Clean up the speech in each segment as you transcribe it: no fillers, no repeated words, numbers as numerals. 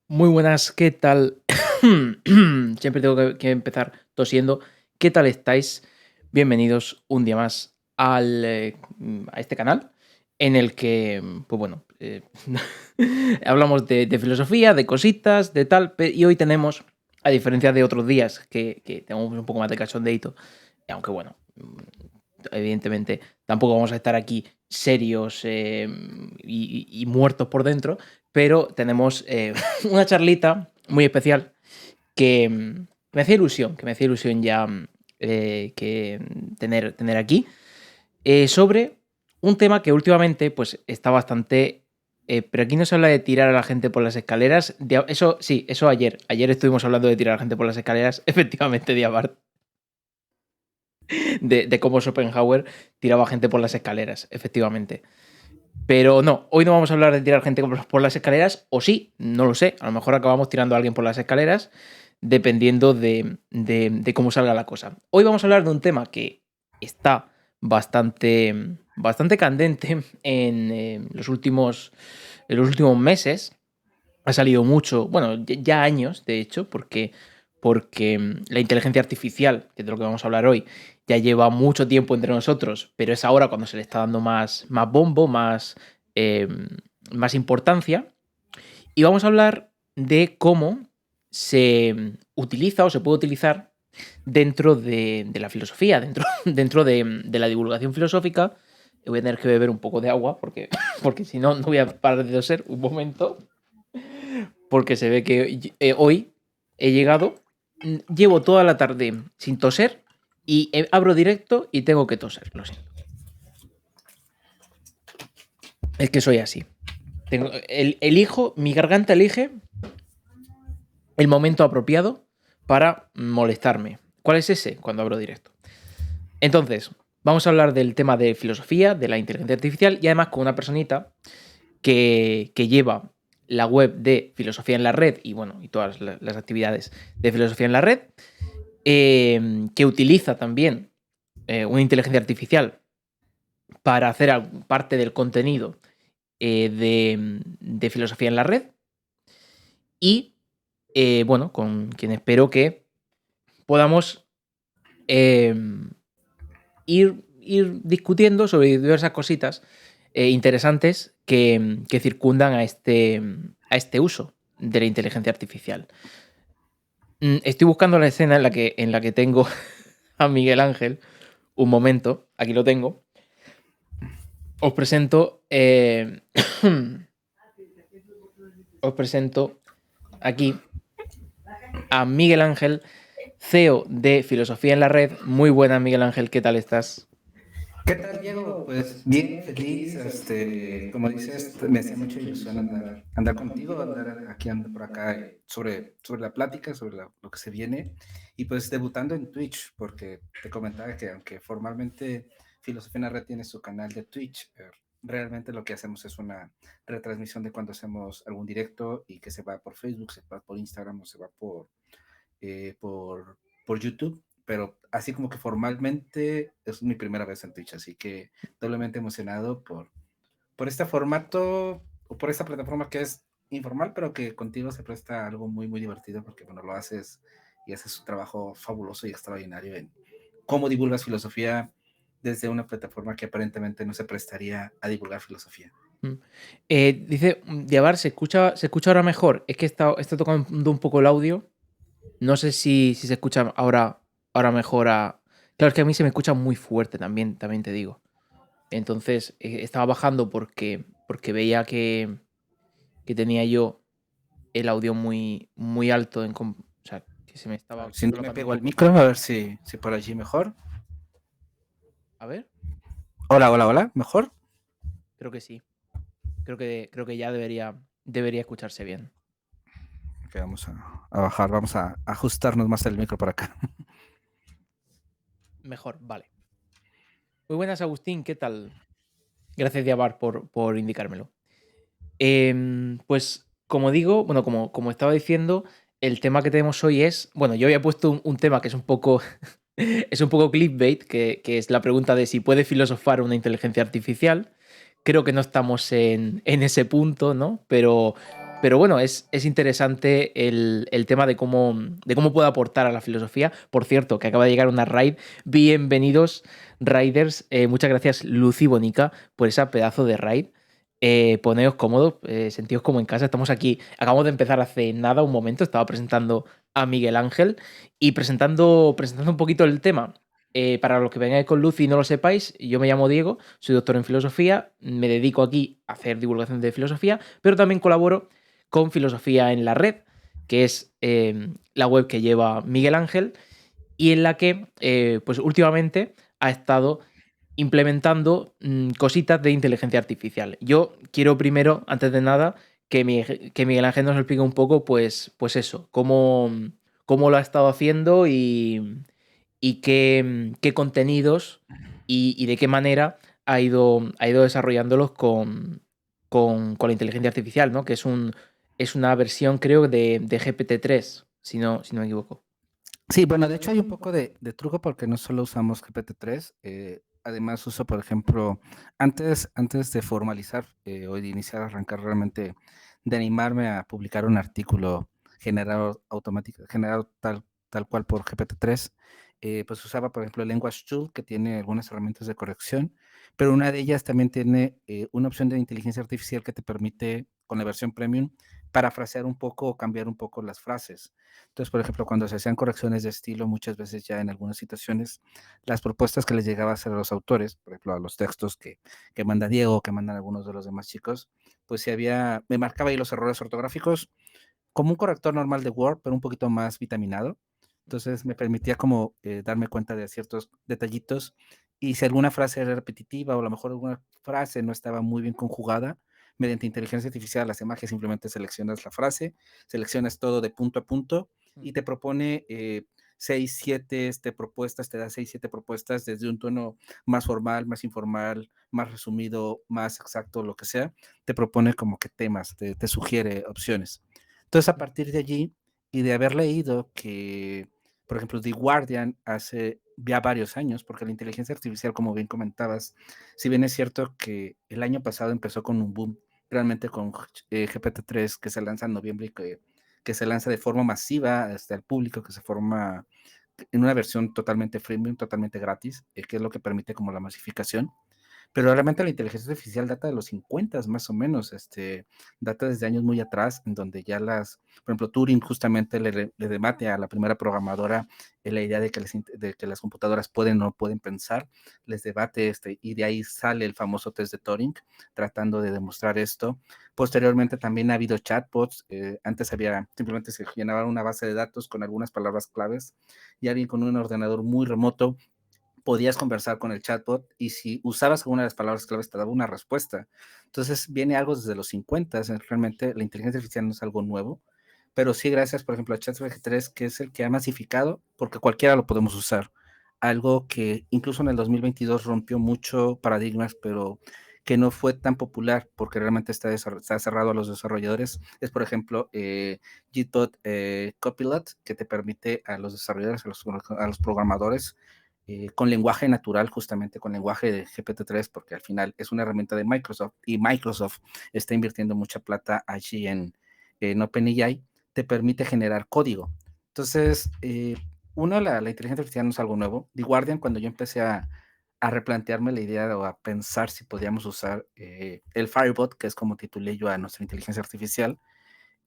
Muy buenas, ¿qué tal? Siempre tengo que empezar tosiendo. ¿Qué tal estáis? Bienvenidos un día más a este canal en el que, pues bueno, hablamos de filosofía, de cositas, de tal, y hoy tenemos, a diferencia de otros días que tenemos un poco más de cachondeito, aunque bueno, evidentemente tampoco vamos a estar aquí serios y muertos por dentro, pero tenemos una charlita muy especial que me hacía ilusión ya que tener aquí, sobre un tema que últimamente pues está bastante... pero aquí no se habla de tirar a la gente por las escaleras. Eso sí, eso ayer. Ayer estuvimos hablando de tirar a la gente por las escaleras. Efectivamente, Diabart. De cómo Schopenhauer tiraba gente por las escaleras, efectivamente. Pero no, hoy no vamos a hablar de tirar gente por las escaleras, o sí, no lo sé. A lo mejor acabamos tirando a alguien por las escaleras, dependiendo de cómo salga la cosa. Hoy vamos a hablar de un tema que está bastante candente en los últimos meses. Ha salido mucho, bueno, ya años, de hecho, porque la inteligencia artificial, que es de lo que vamos a hablar hoy, ya lleva mucho tiempo entre nosotros, pero es ahora cuando se le está dando más bombo, eh, más importancia. Y vamos a hablar de cómo se utiliza o se puede utilizar dentro de la filosofía, dentro de la divulgación filosófica. Voy a tener que beber un poco de agua porque si no, no voy a parar de toser un momento, porque se ve que hoy he llegado, llevo toda la tarde sin toser y abro directo y tengo que toser, lo siento. Es que soy así. Mi garganta elige el momento apropiado para molestarme. ¿Cuál es ese? Cuando abro directo. Entonces, vamos a hablar del tema de filosofía, de la inteligencia artificial y además con una personita que lleva la web de Filosofía en la Red y bueno, y todas las actividades de Filosofía en la Red, que utiliza también una inteligencia artificial para hacer parte del contenido de Filosofía en la Red y bueno, con quien espero que podamos eh, ir discutiendo sobre diversas cositas interesantes que circundan a este uso de la inteligencia artificial. Estoy buscando la escena en la que tengo a Miguel Ángel. Un momento, aquí lo tengo. Os presento. Os presento aquí a Miguel Ángel, CEO de Filosofía en la Red. Muy buena, Miguel Ángel, ¿qué tal estás? ¿Qué tal, Diego? Pues bien, feliz, como dices, me hacía mucha ilusión andar contigo, andar aquí, andar por acá, sobre la plática, sobre lo que se viene, y pues debutando en Twitch, porque te comentaba que aunque formalmente Filosofía en la Red tiene su canal de Twitch, realmente lo que hacemos es una retransmisión de cuando hacemos algún directo y que se va por Facebook, se va por Instagram o se va eh, por, por YouTube, pero así como que formalmente es mi primera vez en Twitch, así que doblemente emocionado por este formato o por esta plataforma que es informal, pero que contigo se presta a algo muy, muy divertido porque, bueno, lo haces y haces un trabajo fabuloso y extraordinario en cómo divulgas filosofía desde una plataforma que aparentemente no se prestaría a divulgar filosofía. Mm. Dice, Diabar, ¿se escucha ahora mejor? Es que está tocando un poco el audio. No sé si se escucha ahora mejor a... Claro, es que a mí se me escucha muy fuerte también te digo. Entonces, estaba bajando porque veía que tenía yo el audio muy alto, o sea, que se me A estaba ver, si no me colocando un pego al poco... micro, a ver si por allí mejor. A ver, Hola, hola, hola, mejor. creo que sí. Creo que ya debería escucharse bien. Ok, vamos a bajar, vamos a ajustarnos más el micro por acá. Mejor, vale. Muy buenas, Agustín, ¿qué tal? Gracias, Diabar, por indicármelo. Pues como digo, bueno, como estaba diciendo, el tema que tenemos hoy es, bueno, yo había puesto un tema que es un poco, es un poco clickbait, que es la pregunta de si puede filosofar una inteligencia artificial. Creo que no estamos en ese punto, ¿no? Pero Pero bueno, es interesante el tema de cómo puede aportar a la filosofía. Por cierto, que acaba de llegar una raid. Bienvenidos, raiders. Muchas gracias, Lucy Bonica, por esa pedazo de raid. Poneos cómodos, sentidos como en casa. Estamos aquí. Acabamos de empezar hace nada, un momento. Estaba presentando a Miguel Ángel y presentando un poquito el tema. Para los que vengáis con Lucy y no lo sepáis, yo me llamo Diego, soy doctor en filosofía, me dedico aquí a hacer divulgación de filosofía, pero también colaboro con Filosofía en la Red, que es la web que lleva Miguel Ángel y en la que pues últimamente ha estado implementando cositas de inteligencia artificial. Yo quiero primero, antes de nada, que Miguel Ángel nos explique un poco, pues eso, cómo lo ha estado haciendo y qué contenidos y de qué manera ha ido desarrollándolos con la inteligencia artificial, ¿no? Que es una versión, creo, de GPT-3, si no me equivoco. Sí, bueno, de hecho hay un poco de truco porque no solo usamos GPT-3, además uso, por ejemplo, antes de formalizar o de iniciar, arrancar realmente, de animarme a publicar un artículo generado automático, generado tal cual por GPT-3, pues usaba, por ejemplo, el Language Tool, que tiene algunas herramientas de corrección, pero una de ellas también tiene una opción de inteligencia artificial que te permite, con la versión premium, parafrasear un poco o cambiar un poco las frases. Entonces, por ejemplo, cuando se hacían correcciones de estilo, muchas veces ya en algunas situaciones, las propuestas que les llegaba a hacer a los autores, por ejemplo, a los textos que manda Diego, que mandan algunos de los demás chicos, pues si había, me marcaba ahí los errores ortográficos como un corrector normal de Word, pero un poquito más vitaminado. Entonces me permitía como darme cuenta de ciertos detallitos y si alguna frase era repetitiva o a lo mejor alguna frase no estaba muy bien conjugada, mediante inteligencia artificial hace magia, simplemente seleccionas la frase, seleccionas todo de punto a punto y te propone 6, 7 propuestas, te da 6, 7 propuestas desde un tono más formal, más informal, más resumido, más exacto, lo que sea, te propone como que temas, te sugiere opciones. Entonces, a partir de allí y de haber leído que, por ejemplo, The Guardian hace ya varios años, porque la inteligencia artificial, como bien comentabas, si bien es cierto que el año pasado empezó con un boom, realmente con GPT-3 que se lanza en noviembre y que se lanza de forma masiva al público, que se forma en una versión totalmente freemium, totalmente gratis, que es lo que permite como la masificación. Pero realmente la inteligencia artificial data de los 50 más o menos, data desde años muy atrás, en donde ya por ejemplo, Turing justamente le debate a la primera programadora la idea de que las computadoras pueden o no pueden pensar, les debate y de ahí sale el famoso test de Turing, tratando de demostrar esto. Posteriormente también ha habido chatbots, antes simplemente se llenaba una base de datos con algunas palabras claves y alguien con un ordenador muy remoto podías conversar con el chatbot y si usabas alguna de las palabras claves te daba una respuesta. Entonces viene algo desde los 50, realmente la inteligencia artificial no es algo nuevo, pero sí gracias, por ejemplo, a ChatGPT-3, que es el que ha masificado, porque cualquiera lo podemos usar. Algo que incluso en el 2022 rompió mucho paradigmas, pero que no fue tan popular porque realmente está cerrado a los desarrolladores, es por ejemplo Gitbot Copilot, que te permite a los desarrolladores, a los programadores, con lenguaje natural, justamente con lenguaje de GPT-3, porque al final es una herramienta de Microsoft y Microsoft está invirtiendo mucha plata allí en OpenAI, te permite generar código. Entonces, la inteligencia artificial no es algo nuevo. The Guardian, cuando yo empecé a replantearme la idea o a pensar si podíamos usar el Firebot, que es como titulé yo a nuestra inteligencia artificial,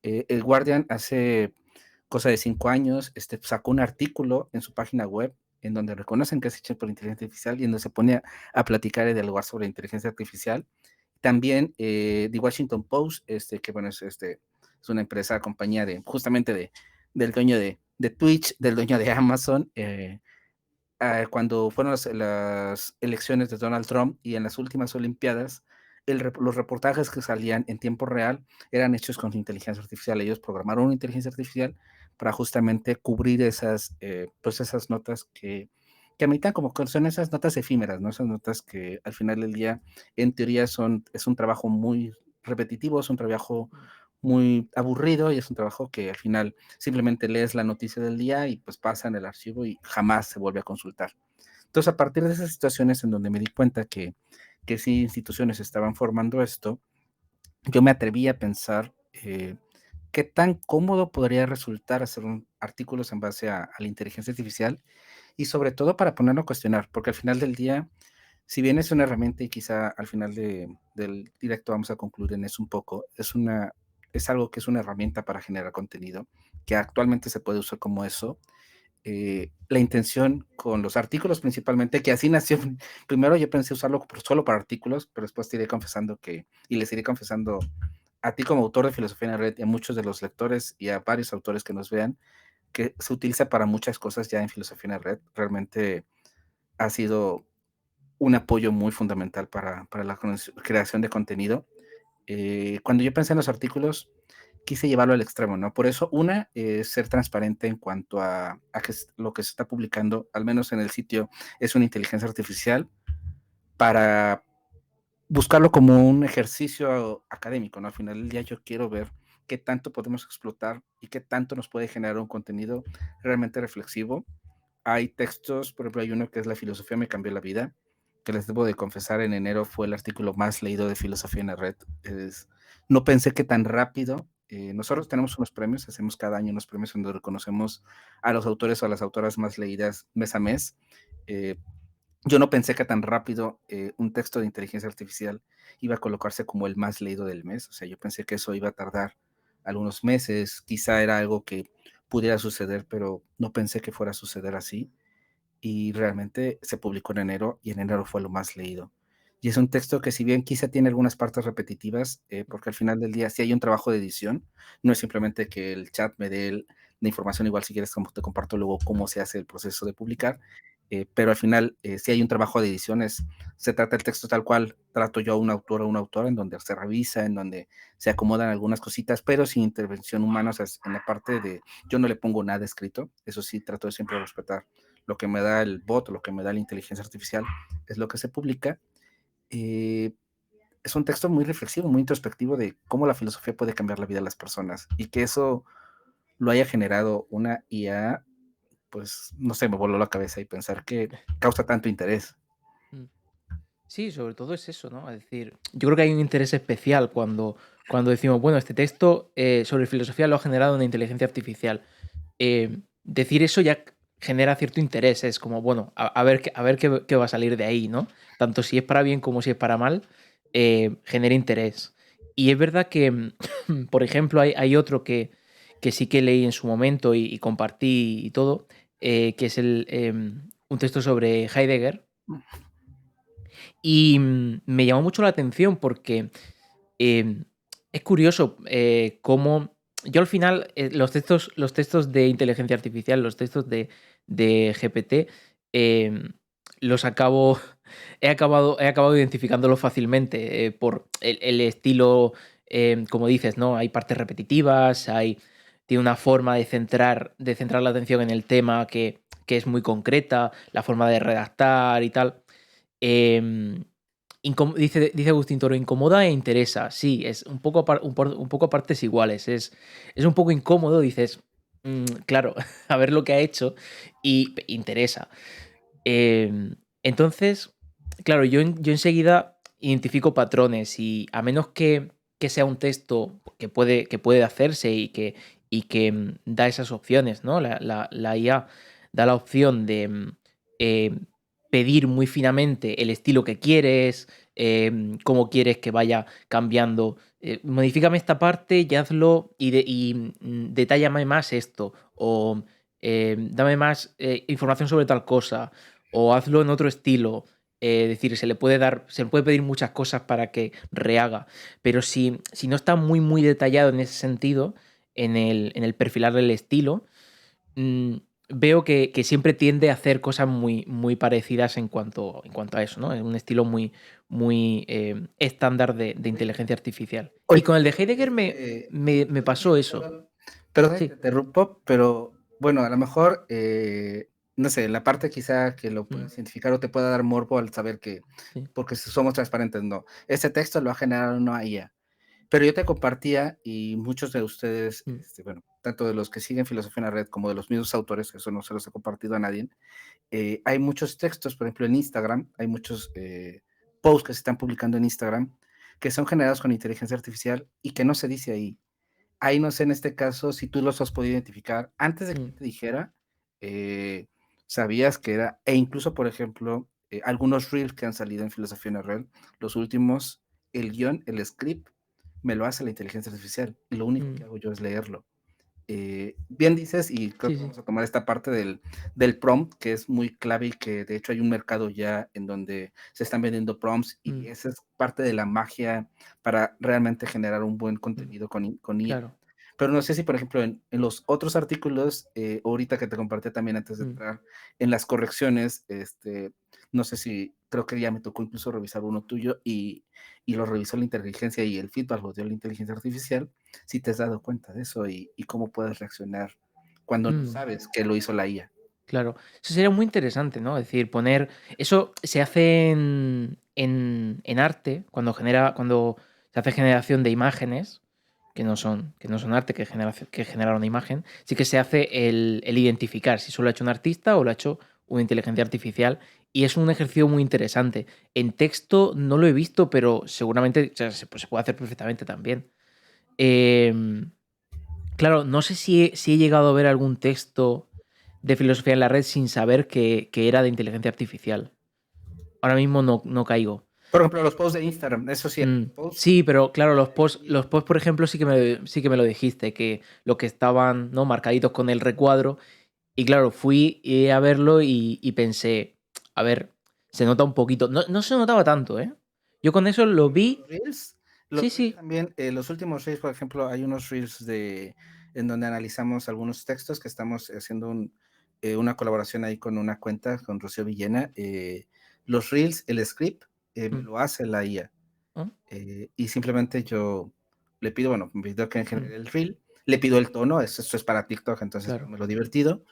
el Guardian hace cosa de 5 años sacó un artículo en su página web en donde reconocen que es hecho por inteligencia artificial y en donde se pone a platicar y dialogar sobre inteligencia artificial. También The Washington Post, que bueno, es una empresa, compañía justamente del dueño de Twitch, del dueño de Amazon, cuando fueron las elecciones de Donald Trump y en las últimas Olimpiadas, los reportajes que salían en tiempo real eran hechos con inteligencia artificial. Ellos programaron una inteligencia artificial para justamente cubrir pues esas notas que ameritan como que son esas notas efímeras, ¿no? Esas notas que al final del día, en teoría, es un trabajo muy repetitivo, es un trabajo muy aburrido y es un trabajo que al final simplemente lees la noticia del día y pues pasa en el archivo y jamás se vuelve a consultar. Entonces, a partir de esas situaciones en donde me di cuenta que sí instituciones estaban formando esto, yo me atreví a pensar eh, ¿qué tan cómodo podría resultar hacer artículos en base a la inteligencia artificial? Y sobre todo para ponerlo a cuestionar, porque al final del día, si bien es una herramienta y quizá al final del directo vamos a concluir en eso un poco, es algo que es una herramienta para generar contenido, que actualmente se puede usar como eso. La intención con los artículos principalmente, que así nació, primero yo pensé usarlo solo para artículos, pero después te iré confesando y les iré confesando a ti como autor de Filosofía en la Red y a muchos de los lectores y a varios autores que nos vean, que se utiliza para muchas cosas ya en Filosofía en la Red. Realmente ha sido un apoyo muy fundamental para la creación de contenido. Cuando yo pensé en los artículos, quise llevarlo al extremo, ¿no? Por eso, una, ser transparente en cuanto a que lo que se está publicando, al menos en el sitio, es una inteligencia artificial, para buscarlo como un ejercicio académico, ¿no? Al final del día yo quiero ver qué tanto podemos explotar y qué tanto nos puede generar un contenido realmente reflexivo. Hay textos, por ejemplo, hay uno que es La filosofía me cambió la vida, que les debo de confesar, en enero fue el artículo más leído de filosofía en la red. No pensé que tan rápido. Nosotros tenemos unos premios, hacemos cada año unos premios donde reconocemos a los autores o a las autoras más leídas mes a mes. Eh, yo no pensé que tan rápido un texto de inteligencia artificial iba a colocarse como el más leído del mes. O sea, yo pensé que eso iba a tardar algunos meses, quizá era algo que pudiera suceder, pero no pensé que fuera a suceder así. Y realmente se publicó en enero y en enero fue lo más leído. Y es un texto que si bien quizá tiene algunas partes repetitivas, porque al final del día sí hay un trabajo de edición, no es simplemente que el chat me dé la información, igual si quieres como te comparto luego cómo se hace el proceso de publicar, pero al final sí hay un trabajo de ediciones, se trata el texto tal cual, trato yo a un autor o una autora en donde se revisa, en donde se acomodan algunas cositas, pero sin intervención humana, o sea, en la parte de yo no le pongo nada escrito, eso sí trato de siempre respetar lo que me da el bot, lo que me da la inteligencia artificial, es lo que se publica. Eh, es un texto muy reflexivo, muy introspectivo de cómo la filosofía puede cambiar la vida de las personas y que eso lo haya generado una IA, pues no sé, me voló la cabeza y pensar que causa tanto interés. Mm. Sí, sobre todo es eso, ¿no? Es decir, yo creo que hay un interés especial cuando decimos, bueno, este texto sobre filosofía lo ha generado una inteligencia artificial. Decir eso ya genera cierto interés, es como, bueno, a ver qué va a salir de ahí, ¿no? Tanto si es para bien como si es para mal, genera interés. Y es verdad que, por ejemplo, hay otro que sí que leí en su momento y compartí y todo, que es un texto sobre Heidegger. Y me llamó mucho la atención porque em, es curioso cómo yo al final los textos de inteligencia artificial, los textos de GPT, em, los acabo, he acabado identificándolo fácilmente por el estilo, como dices, ¿no? Hay partes repetitivas, tiene una forma de centrar la atención en el tema que es muy concreta, la forma de redactar y tal. Em, dice Agustín Toro, incomoda e interesa. Sí, es un poco, un poco a partes iguales. Es un poco incómodo, dices, claro, a ver lo que ha hecho y interesa. Entonces, claro, yo enseguida identifico patrones y a menos que sea un texto que puede hacerse y que da esas opciones, ¿no? La IA da la opción de eh, pedir muy finamente el estilo que quieres, cómo quieres que vaya cambiando. Modifícame esta parte y hazlo detállame más esto. O dame más información sobre tal cosa o hazlo en otro estilo. Es decir, se le puede pedir muchas cosas para que rehaga, pero si no está muy, muy detallado en ese sentido, en el perfilar del estilo, mm, veo que siempre tiende a hacer cosas muy, muy parecidas en cuanto a eso, ¿no? Es un estilo muy, muy estándar de inteligencia artificial. Y Oye, con el de Heidegger me pasó eso. perdón, perdón, te Sí. interrumpo, pero bueno, a lo mejor, no sé, la parte quizá que lo Mm, puedas identificar o te pueda dar morbo al saber que, sí. porque si somos transparentes, no. Este texto lo ha generado una IA. Pero yo te compartía y muchos de ustedes, Mm, bueno, tanto de los que siguen Filosofía en la Red como de los mismos autores, eso no se los he compartido a nadie, hay muchos textos, por ejemplo, en Instagram, hay muchos posts que se están publicando en Instagram que son generados con inteligencia artificial y que no se dice ahí. ahí no sé en este caso si tú los has podido identificar antes de que Mm, yo te dijera, eh, sabías que era, e incluso, por ejemplo, algunos reels que han salido en Filosofía en Red, los últimos, el guión, el script, me lo hace la inteligencia artificial. Y lo único que mm. hago yo es leerlo. Bien dices, y creo Sí, que sí. vamos a tomar esta parte del prompt, que es muy clave y que de hecho hay un mercado ya en donde se están vendiendo prompts y Mm, esa es parte de la magia para realmente generar un buen mm. contenido con IA. Claro. Pero no sé si, por ejemplo, en los otros artículos, ahorita que te compartí también antes de Mm, entrar, en las correcciones, no sé si, creo que ya me tocó incluso revisar uno tuyo y lo revisó la inteligencia y el feedback lo dio la inteligencia artificial, si te has dado cuenta de eso y cómo puedes reaccionar cuando no mm. sabes que lo hizo la IA. Claro. Eso sería muy interesante, ¿no? Es decir, poner. Eso se hace en arte, cuando se hace generación de imágenes, que no son arte, que genera una imagen, sí que se hace el identificar si solo lo ha hecho un artista o lo ha hecho una inteligencia artificial. Y es un ejercicio muy interesante. En texto no lo he visto, pero seguramente, o sea, se puede hacer perfectamente también. Em, Claro, no sé si he llegado a ver algún texto de filosofía en la red sin saber que era de inteligencia artificial. Ahora mismo no caigo. Por ejemplo, los posts de Instagram, eso sí, Mm, los posts, sí, pero claro, los ahí posts, sí, los posts, por ejemplo, sí que me lo dijiste, que los que estaban, ¿no?, marcaditos con el recuadro. Y claro, fui a verlo y pensé, a ver, se nota un poquito. No se notaba tanto, ¿eh? Yo con eso lo vi. Sí, Los reels sí. también, los últimos reels, por ejemplo, hay unos reels en donde analizamos algunos textos que estamos haciendo una colaboración ahí con una cuenta, con Rocío Villena. Los reels, el script, me Mm, lo hace la IA. mm, Y simplemente yo le pido, bueno, me pidió que mm, genere el reel, le pido el tono, eso es para TikTok, entonces claro. me lo divertido,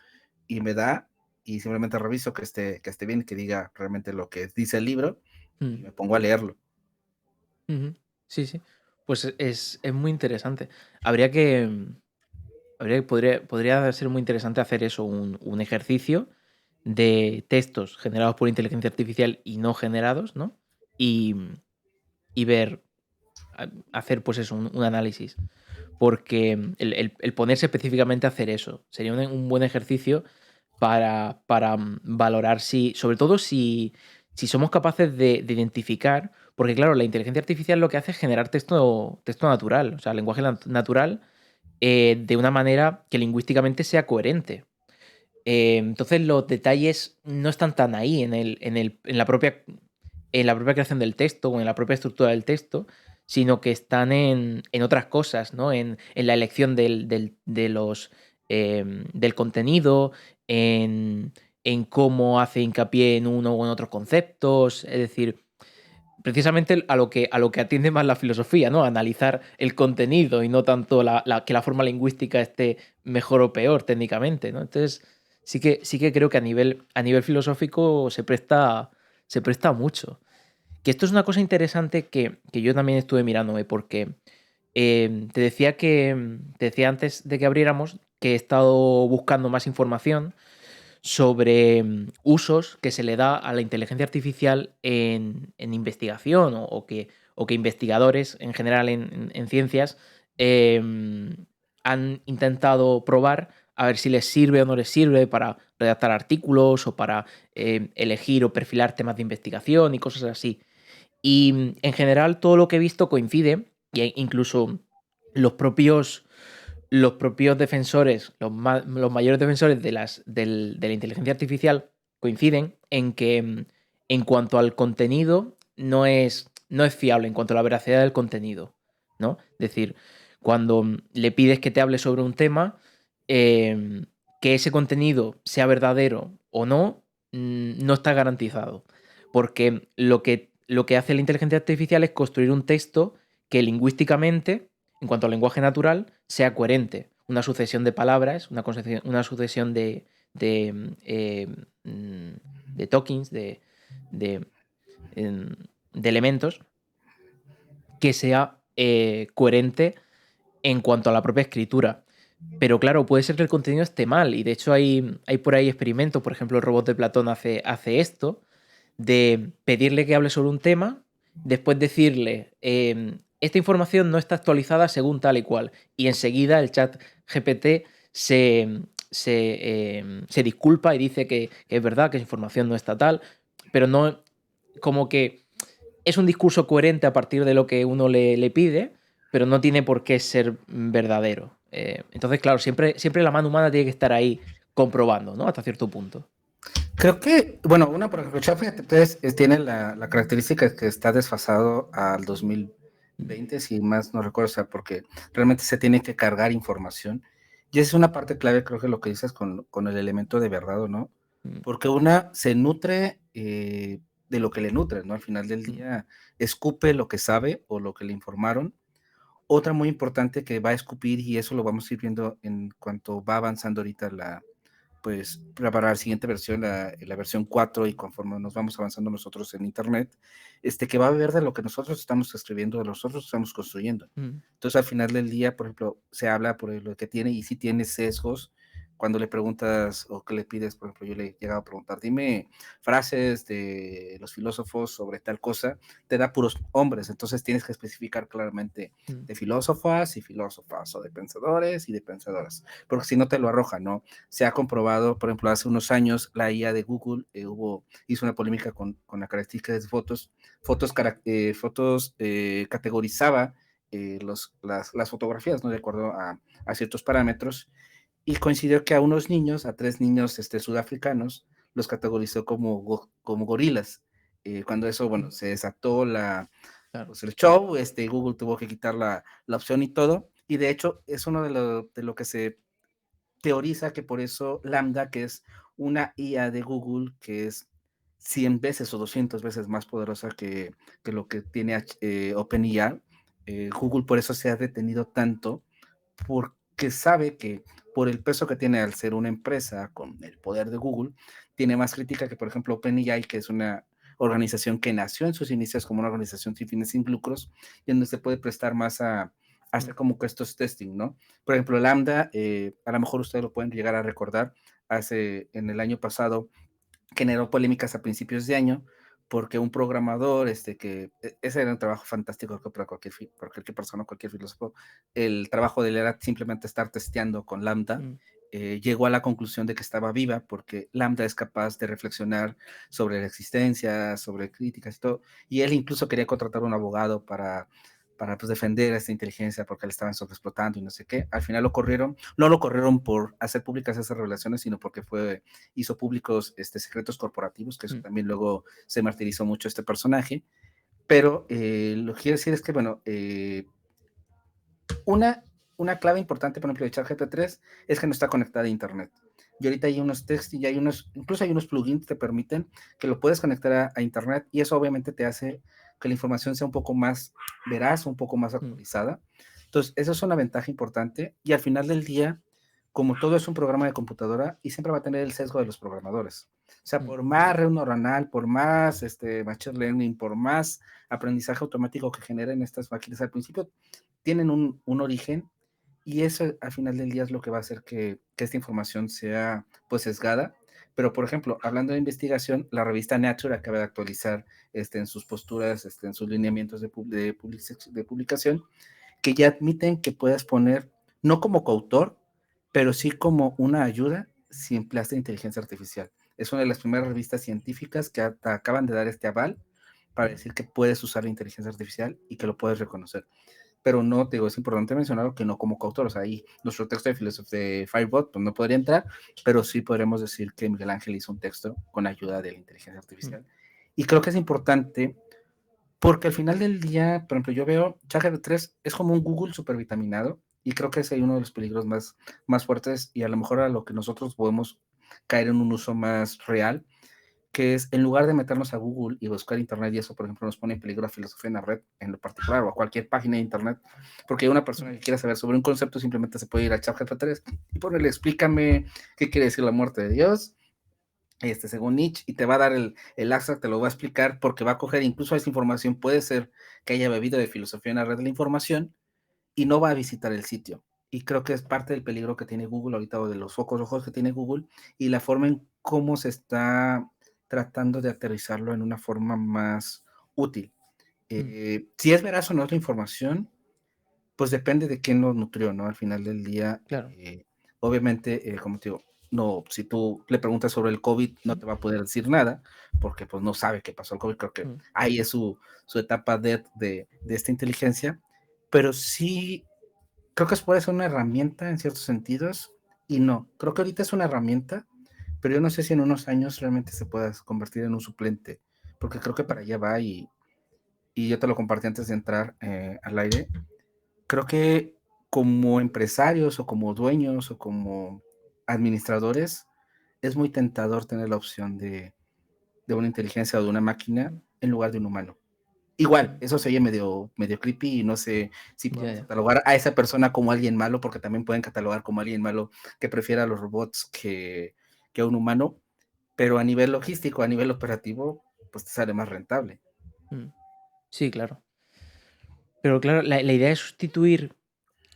y me da, y simplemente reviso que esté bien, que diga realmente lo que dice el libro, y Mm. me pongo a leerlo. Ujú. Sí, sí. Pues es muy interesante. Habría que. Podría ser muy interesante hacer eso, un ejercicio de textos generados por inteligencia artificial y no generados, ¿no? Y, y ver, hacer pues eso, un análisis. Porque el ponerse específicamente a hacer eso sería un buen ejercicio para valorar si, sobre todo si somos capaces de identificar, porque claro, la inteligencia artificial lo que hace es generar texto natural, o sea, lenguaje natural, de una manera que lingüísticamente sea coherente. Entonces los detalles no están tan ahí en la propia creación del texto o en la propia estructura del texto, sino que están en otras cosas, ¿no? En la elección del contenido, en cómo hace hincapié en uno o en otros conceptos. Es decir, precisamente a lo que atiende más la filosofía, ¿no? A analizar el contenido y no tanto que la forma lingüística esté mejor o peor técnicamente, ¿no? Entonces, sí que creo que a nivel filosófico se presta mucho. Que esto es una cosa interesante que yo también estuve mirando, porque te decía antes de que abriéramos que he estado buscando más información sobre usos que se le da a la inteligencia artificial en investigación o que investigadores en general en ciencias han intentado probar a ver si les sirve o no les sirve para redactar artículos o para elegir o perfilar temas de investigación y cosas así. Y en general todo lo que he visto coincide, e incluso los propios los propios defensores, los mayores defensores de la inteligencia artificial coinciden en que en cuanto al contenido no es fiable, en cuanto a la veracidad del contenido, ¿no? Es decir, cuando le pides que te hable sobre un tema, em, que ese contenido sea verdadero o no, no está garantizado. Porque lo que hace la inteligencia artificial es construir un texto que lingüísticamente, en cuanto al lenguaje natural, sea coherente. Una sucesión de palabras, una sucesión de tokens, de, em, de elementos, que sea coherente en cuanto a la propia escritura. Pero claro, puede ser que el contenido esté mal. Y de hecho hay por ahí experimentos, por ejemplo, el robot de Platón hace esto, de pedirle que hable sobre un tema, después decirle, esta información no está actualizada según tal y cual. Y enseguida el chat GPT se disculpa y dice que es verdad, que esa información no está tal, pero no, como que es un discurso coherente a partir de lo que uno le pide, pero no tiene por qué ser verdadero. Entonces, claro, siempre la mano humana tiene que estar ahí comprobando, ¿no? Hasta cierto punto. Creo que, bueno, una, por ejemplo, ChatGPT tiene la característica que está desfasado al 2020, si más no recuerdo, o sea, porque realmente se tiene que cargar información. Y esa es una parte clave, creo que lo que dices con el elemento de verdad o no, Mm, porque una se nutre de lo que le nutre, ¿no? Al final del mm, día, escupe lo que sabe o lo que le informaron. Otra muy importante que va a escupir, y eso lo vamos a ir viendo en cuanto va avanzando ahorita pues para la siguiente versión, la versión 4, y conforme nos vamos avanzando nosotros en Internet, que va a beber de lo que nosotros estamos escribiendo, de lo que nosotros estamos construyendo. mm, Entonces, al final del día, por ejemplo, se habla por lo que tiene, y si tiene sesgos, cuando le preguntas o que le pides, por ejemplo, yo le he llegado a preguntar, dime frases de los filósofos sobre tal cosa, te da puros hombres, entonces tienes que especificar claramente mm, de filósofas y filósofas, o de pensadores y de pensadoras, porque si no te lo arroja, ¿no? Se ha comprobado, por ejemplo, hace unos años la IA de Google hizo una polémica con la característica de fotos categorizaba las fotografías, ¿no? De acuerdo a ciertos parámetros, y coincidió que a unos niños, a 3 niños sudafricanos, los categorizó como gorilas. Cuando eso, bueno, mm, se desató claro. pues el show, Google tuvo que quitar la opción y todo, y de hecho es uno de lo que se teoriza que por eso Lambda, que es una IA de Google, que es 100 veces o 200 veces más poderosa que lo que tiene OpenIA, Google por eso se ha detenido tanto, porque sabe que por el peso que tiene al ser una empresa con el poder de Google, tiene más crítica que, por ejemplo, OpenAI, que es una organización que nació en sus inicios como una organización sin fines sin lucros, y donde se puede prestar más a Mm, hacer como que estos testing, ¿no? Por ejemplo, Lambda, a lo mejor ustedes lo pueden llegar a recordar, en el año pasado generó polémicas a principios de año, porque un programador, ese era un trabajo fantástico para cualquier persona, cualquier filósofo, el trabajo de él era simplemente estar testeando con Lambda. mm, Llegó a la conclusión de que estaba viva porque Lambda es capaz de reflexionar sobre la existencia, sobre críticas y todo, y él incluso quería contratar a un abogado para pues, defender a esta inteligencia porque le estaban sobreexplotando y no sé qué. Al final lo corrieron, no lo corrieron por hacer públicas esas revelaciones, sino porque hizo públicos secretos corporativos, que eso mm, también luego se martirizó mucho este personaje. Pero lo que quiero decir es que, bueno, una, una clave importante, por ejemplo, de ChatGPT 3 es que no está conectada a Internet. Y ahorita hay unos textos y incluso hay unos plugins que te permiten que lo puedes conectar a Internet, y eso obviamente te hace que la información sea un poco más veraz, un poco más mm, actualizada. Entonces, eso es una ventaja importante, y al final del día, como todo es un programa de computadora, y siempre va a tener el sesgo de los programadores. O sea, mm, por más red neuronal, por más machine learning, por más aprendizaje automático que generen estas máquinas al principio, tienen un origen, y eso al final del día es lo que va a hacer que esta información sea pues sesgada. Pero, por ejemplo, hablando de investigación, la revista Nature acaba de actualizar en sus posturas, en sus lineamientos de publicación, que ya admiten que puedas poner, no como coautor, pero sí como una ayuda si empleaste inteligencia artificial. Es una de las primeras revistas científicas que acaban de dar este aval para mm, decir que puedes usar la inteligencia artificial y que lo puedes reconocer. Pero no, te digo, es importante mencionar que no como coautor. O sea, ahí nuestro texto de filosofía de Firebot pues no podría entrar, pero sí podremos decir que Miguel Ángel hizo un texto con ayuda de la inteligencia mm, artificial. Y creo que es importante porque al final del día, por ejemplo, yo veo ChatGPT 3 es como un Google supervitaminado, y creo que ese es uno de los peligros más fuertes, y a lo mejor a lo que nosotros podemos caer en un uso más real, que es en lugar de meternos a Google y buscar Internet, y eso, por ejemplo, nos pone en peligro a filosofía en la red en lo particular, o a cualquier página de Internet, porque una persona mm, que quiera saber sobre un concepto simplemente se puede ir a ChatGPT 3 y ponerle explícame qué quiere decir la muerte de Dios, según Nietzsche, y te va a dar el abstract, te lo va a explicar, porque va a coger incluso esa información, puede ser que haya bebido de filosofía en la red de la información, y no va a visitar el sitio. Y creo que es parte del peligro que tiene Google ahorita, o de los focos rojos que tiene Google, y la forma en cómo se está tratando de aterrizarlo en una forma más útil. mm, Si es veraz o no la información, pues depende de quién lo nutrió, ¿no? Al final del día, claro. obviamente, como te digo, no, si tú le preguntas sobre el COVID, no Mm, te va a poder decir nada, porque pues no sabe qué pasó el COVID. Creo que mm, ahí es su etapa de esta inteligencia, pero sí, creo que puede ser una herramienta en ciertos sentidos y no. Creo que ahorita es una herramienta, pero yo no sé si en unos años realmente se pueda convertir en un suplente, porque creo que para mm, allá va y yo te lo compartí antes de entrar al aire. Creo que como empresarios o como dueños o como administradores es muy tentador tener la opción de una inteligencia o de una máquina mm, en lugar de un humano. Igual, mm. eso se oye medio creepy y no sé si Ya, podemos ya. catalogar a esa persona como alguien malo, porque también pueden catalogar como alguien malo que prefiera a los robots que a un humano, pero a nivel logístico, a nivel operativo, pues te sale más rentable. Mm. Sí, claro. Pero claro, la idea de sustituir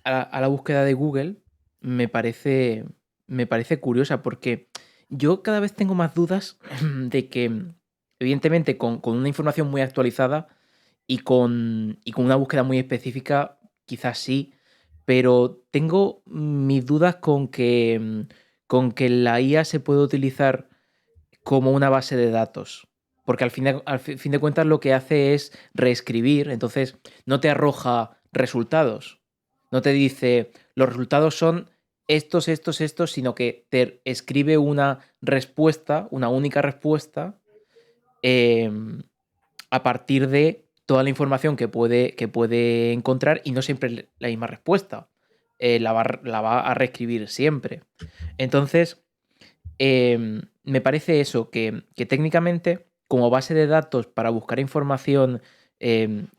a la búsqueda de Google me parece, me parece curiosa porque yo cada vez tengo más dudas de que, evidentemente, con una información muy actualizada y con una búsqueda muy específica, quizás sí, pero tengo mis dudas con que la IA se puede utilizar como una base de datos. Porque al fin de cuentas lo que hace es reescribir, entonces no te arroja resultados. No te dice los resultados son estos, estos, estos, sino que te escribe una respuesta, una única respuesta, em, a partir de toda la información que puede encontrar y no siempre es la misma respuesta. La va a reescribir siempre. Entonces, me parece eso, que técnicamente, como base de datos para buscar información,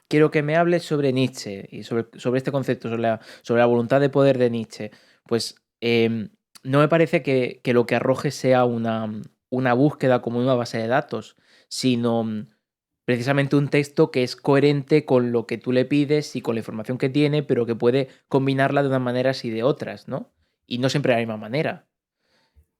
quiero que me hables sobre Nietzsche y sobre este concepto, sobre la voluntad de poder de Nietzsche. Pues no me parece que lo que arroje sea una búsqueda como una base de datos, sino precisamente un texto que es coherente con lo que tú le pides y con la información que tiene, pero que puede combinarla de unas maneras y de otras, ¿no? Y no siempre de la misma manera.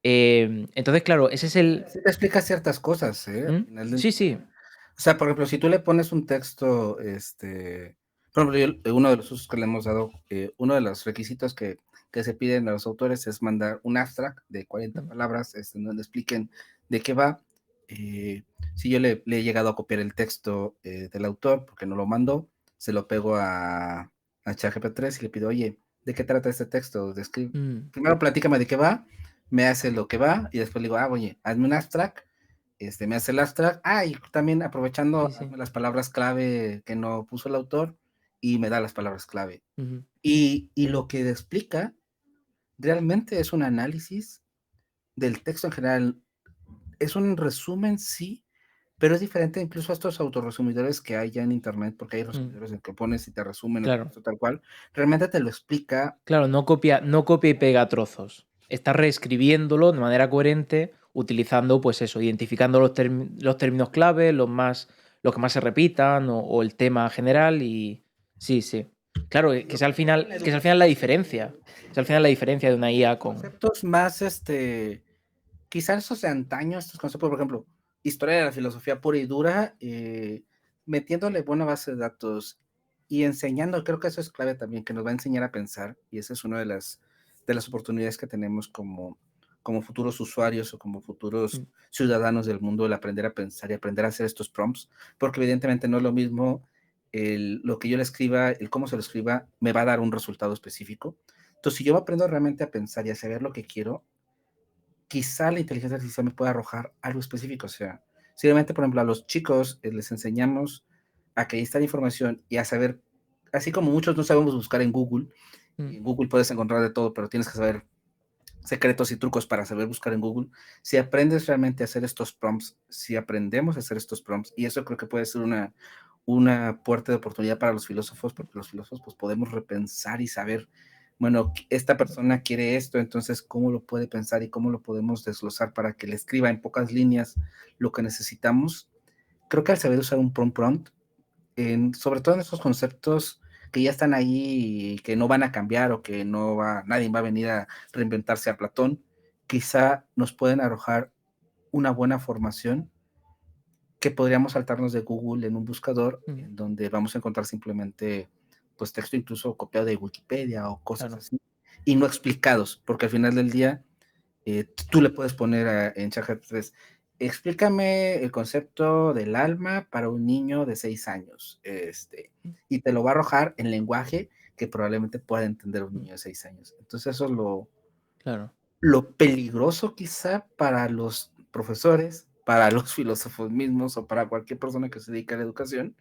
Entonces, claro, ese es el. Sí te explica ciertas cosas, al ¿Mm? final del Sí, sí. día. O sea, por ejemplo, si tú le pones un texto, por ejemplo, uno de los usos que le hemos dado, uno de los requisitos que se piden a los autores es mandar un abstract de 40 Mm, palabras, donde expliquen de qué va. Eh, si yo le he llegado a copiar el texto del autor, porque no lo mandó, se lo pego a ChatGPT 3 y le pido, oye, ¿de qué trata este texto? mm, Primero platícame de qué va, me hace lo que va y después le digo, oye, hazme un abstract, me hace el abstract, y también aprovechando, sí, sí. hazme las palabras clave que no puso el autor y me da las palabras clave. Ujú, Y lo que explica realmente es un análisis del texto en general, es un resumen, sí, pero es diferente incluso a estos autorresumidores que hay ya en internet, porque hay mm, resumidores en que pones y te resumen el claro. texto tal cual, realmente te lo explica. Claro, no copia y pega trozos. Está reescribiéndolo de manera coherente, utilizando, pues eso, identificando los términos clave, los que más se repitan, o el tema general, y. Sí, sí. Claro, que Lo sea que al pasa en final, la que sea al final la educación, diferencia. Que sea al final la diferencia de una IA con. conceptos más, quizás esos de antaño, estos conceptos, por ejemplo, historia de la filosofía pura y dura, metiéndole buena base de datos y enseñando, creo que eso es clave también, que nos va a enseñar a pensar, y esa es una de las oportunidades que tenemos como futuros usuarios o como futuros Mm, ciudadanos del mundo, el aprender a pensar y aprender a hacer estos prompts, porque evidentemente no es lo mismo lo que yo le escriba, el cómo se lo escriba, me va a dar un resultado específico. Entonces, si yo aprendo realmente a pensar y a saber lo que quiero, quizá la inteligencia artificial me pueda arrojar algo específico. O sea, si realmente, por ejemplo, a los chicos les enseñamos a que ahí está la información y a saber, así como muchos no sabemos buscar mm, en Google puedes encontrar de todo, pero tienes que saber secretos y trucos para saber buscar en Google. Si aprendes realmente a hacer estos prompts, si aprendemos a hacer estos prompts, y eso creo que puede ser una puerta de oportunidad para los filósofos, porque los filósofos pues podemos repensar y saber, bueno, esta persona quiere esto, entonces cómo lo puede pensar y cómo lo podemos desglosar para que le escriba en pocas líneas lo que necesitamos. Creo que al saber usar un prompt, sobre todo en esos conceptos que ya están ahí y que no van a cambiar o que nadie va a venir a reinventarse a Platón, quizá nos pueden arrojar una buena formación que podríamos saltarnos de Google en un buscador, mm, en donde vamos a encontrar simplemente, pues, texto incluso copiado de Wikipedia o cosas claro, así, y no explicados, porque al final del día tú le puedes poner en ChatGPT, explícame el concepto del alma para un niño de 6 años, mm, y te lo va a arrojar en lenguaje que probablemente pueda entender un mm, niño de 6 años. Entonces eso es claro, lo peligroso quizá para los profesores, para los filósofos mismos o para cualquier persona que se dedique a la educación,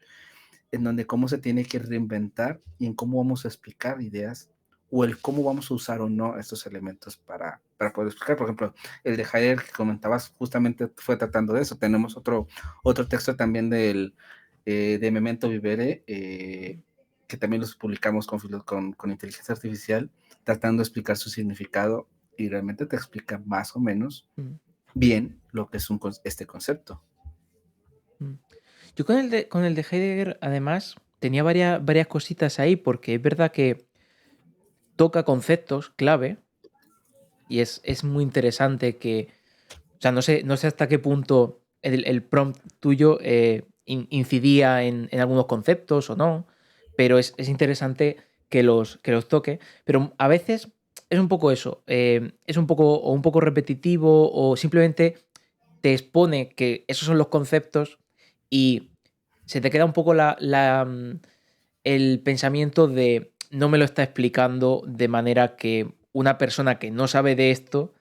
en donde cómo se tiene que reinventar y en cómo vamos a explicar ideas o el cómo vamos a usar o no estos elementos para poder explicar. Por ejemplo, el de Heidegger que comentabas justamente fue tratando de eso. Tenemos otro texto también de Memento Vivere, que también los publicamos con inteligencia artificial, tratando de explicar su significado y realmente te explica más o menos mm, bien lo que es este concepto. mm. Yo con el de Heidegger, además, tenía varias cositas ahí, porque es verdad que toca conceptos clave y es muy interesante que, o sea, no sé hasta qué punto el prompt tuyo incidía en algunos conceptos o no, pero es interesante que los toque. Pero a veces es un poco eso, es un poco repetitivo o simplemente te expone que esos son los conceptos y se te queda un poco el pensamiento de no me lo está explicando de manera que una persona que no sabe de esto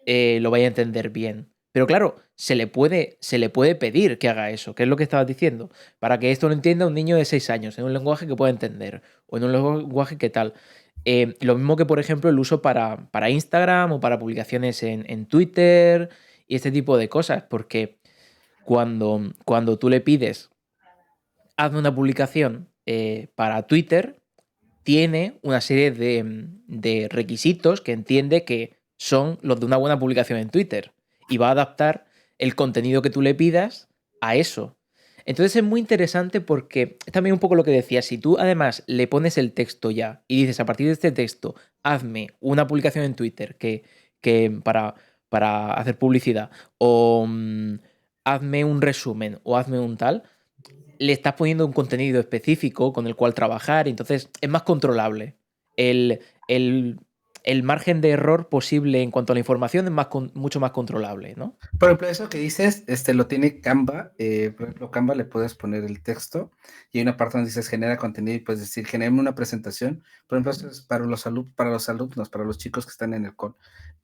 lo vaya a entender bien. Pero claro, se le puede pedir que haga eso, que es lo que estabas diciendo, para que esto lo entienda un niño de 6 años, en un lenguaje que pueda entender, o en un lenguaje que tal. Lo mismo que, por ejemplo, el uso para Instagram o para publicaciones en Twitter y este tipo de cosas, porque cuando tú le pides, hazme una publicación para Twitter, tiene una serie de requisitos que entiende que son los de una buena publicación en Twitter y va a adaptar el contenido que tú le pidas a eso. Entonces es muy interesante porque es también un poco lo que decía, si tú además le pones el texto ya y dices a partir de este texto, hazme una publicación en Twitter que para hacer publicidad o hazme un resumen o hazme un tal, le estás poniendo un contenido específico con el cual trabajar, y entonces es más controlable. El, el, el margen de error posible en cuanto a la información es mucho más controlable, ¿no? Por ejemplo, eso que dices, lo tiene Canva. Por ejemplo, Canva le puedes poner el texto y hay una parte donde dices genera contenido y puedes decir genérame una presentación. Por ejemplo, esto es para los alumnos, para los chicos que están en el call.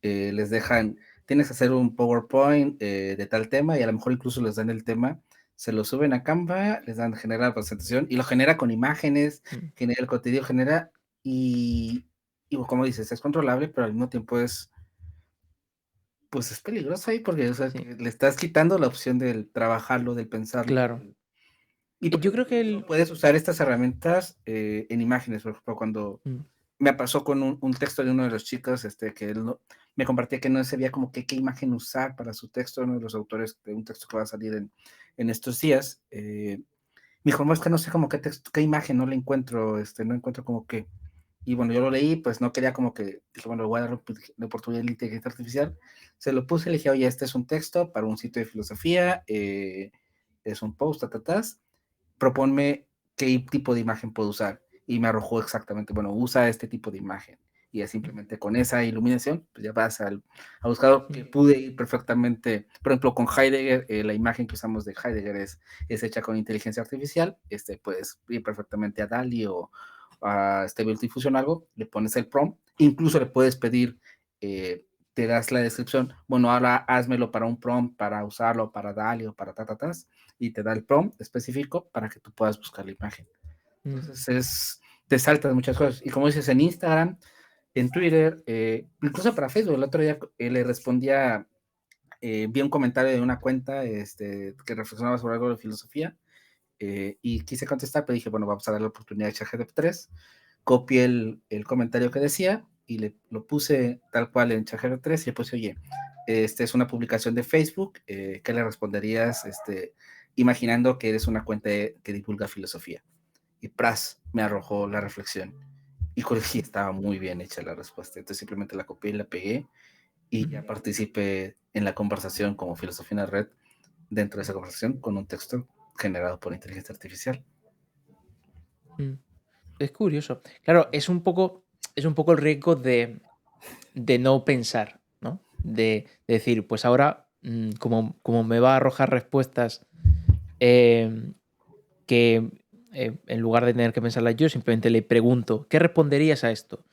Les dejan, tienes que hacer un PowerPoint de tal tema y a lo mejor incluso les dan el tema, se lo suben a Canva, les dan generar la presentación y lo genera con imágenes, Mm, genera el contenido, genera y como dices, es controlable, pero al mismo tiempo pues es peligroso ahí porque, o sea, sí, que le estás quitando la opción del trabajarlo, del pensarlo, claro. y por Yo ejemplo, creo que incluso puedes usar estas herramientas, en imágenes, por ejemplo, cuando mm, me pasó con un texto de uno de los chicos, que él me compartía que no sabía como qué imagen usar para su texto, uno de los autores de un texto que va a salir en estos días, me dijo: "No, es que no sé como qué texto, qué imagen, no le encuentro, no encuentro como que". Y bueno, yo lo leí, pues no quería como que, dije, bueno, le voy a dar la oportunidad a la inteligencia artificial. Se lo puse, le dije, oye, este es un texto para un sitio de filosofía, es un post, proponme qué tipo de imagen puedo usar. Y me arrojó exactamente, bueno, usa este tipo de imagen. Y ya mm, simplemente con esa iluminación, pues ya vas a buscar que mm, pude ir perfectamente. Por ejemplo, con Heidegger, la imagen que usamos de Heidegger es hecha con inteligencia artificial. Puedes ir perfectamente a DALI o a Stable Diffusion algo, le pones el prompt, incluso le puedes pedir, te das la descripción, bueno, ahora házmelo para un prompt, para usarlo para DALI o para tatatas, y te da el prompt específico para que tú puedas buscar la imagen. mm, Entonces te saltas muchas cosas. Y como dices, en Instagram, en Twitter, incluso para Facebook, el otro día le respondía, vi un comentario de una cuenta que reflexionaba sobre algo de filosofía, y quise contestar, pero dije, bueno, vamos a dar la oportunidad a ChatGPT 3. Copié el comentario que decía y lo puse tal cual en ChatGPT 3 y le puse, oye, es una publicación de Facebook, ¿qué le responderías imaginando que eres una cuenta que divulga filosofía? Y pras, me arrojó la reflexión. Y corregí, estaba muy bien hecha la respuesta. Entonces simplemente la copié y la pegué y mm, ya participé en la conversación como Filosofía en la Red dentro de esa conversación con un texto generado por inteligencia artificial. Mm. Es curioso. Claro, es un poco el riesgo de no pensar, ¿no? De decir, pues ahora, como me va a arrojar respuestas em, que en lugar de tener que pensarlas yo, simplemente le pregunto, ¿qué responderías a esto?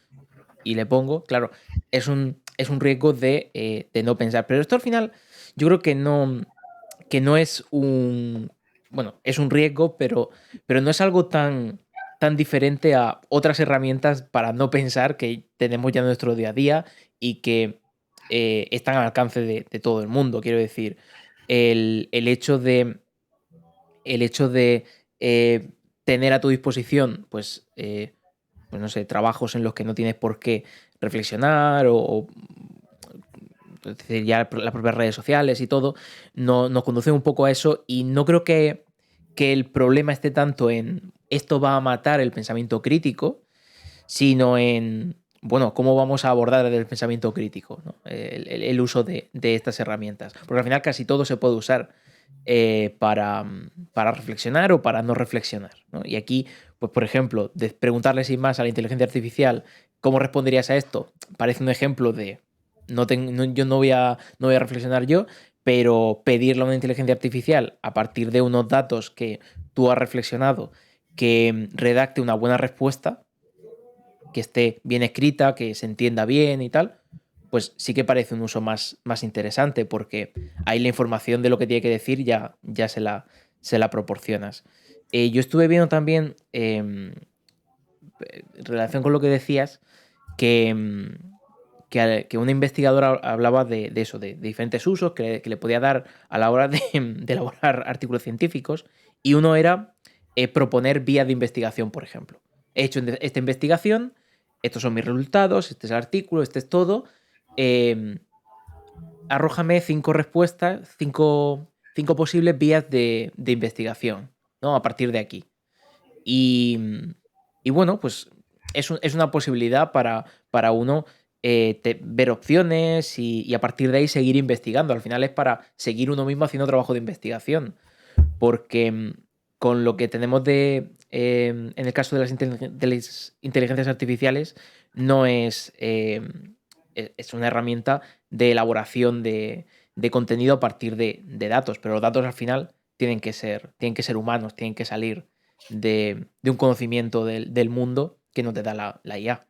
Y le pongo, claro, es un riesgo de no pensar. Pero esto al final, yo creo que no es un. Bueno, es un riesgo, pero no es algo tan diferente a otras herramientas para no pensar que tenemos ya en nuestro día a día y que están al alcance de todo el mundo. Quiero decir, el hecho el hecho de eh, tener a tu disposición, pues no sé, trabajos en los que no tienes por qué reflexionar es decir, ya las propias redes sociales y todo, nos conducen un poco a eso y no creo que el problema esté tanto en esto va a matar el pensamiento crítico, sino en, bueno, cómo vamos a abordar el pensamiento crítico, ¿no? El uso de estas herramientas. Porque al final casi todo se puede usar para reflexionar o para no reflexionar, ¿no? Y aquí, pues por ejemplo, de preguntarle sin más a la inteligencia artificial cómo responderías a esto, parece un ejemplo de yo no voy a reflexionar yo, pero pedirle a una inteligencia artificial a partir de unos datos que tú has reflexionado que redacte una buena respuesta, que esté bien escrita, que se entienda bien y tal, pues sí que parece un uso más interesante porque ahí la información de lo que tiene que decir ya se la proporcionas. Yo estuve viendo también, en relación con lo que decías, que, que una investigadora hablaba de eso, de diferentes usos que le podía dar a la hora de elaborar artículos científicos, y uno era proponer vías de investigación, por ejemplo. He hecho esta investigación, estos son mis resultados, este es el artículo, este es todo. eh, Arrójame 5 respuestas, cinco posibles vías de investigación, ¿no? A partir de aquí. Y, y bueno, pues es una posibilidad para uno ver opciones y a partir de ahí seguir investigando. Al final es para seguir uno mismo haciendo trabajo de investigación. Porque con lo que tenemos en el caso de de las inteligencias artificiales, no es una herramienta de elaboración de contenido a partir de datos, pero los datos al final tienen que ser humanos, tienen que salir de un conocimiento del mundo que no te da la IA.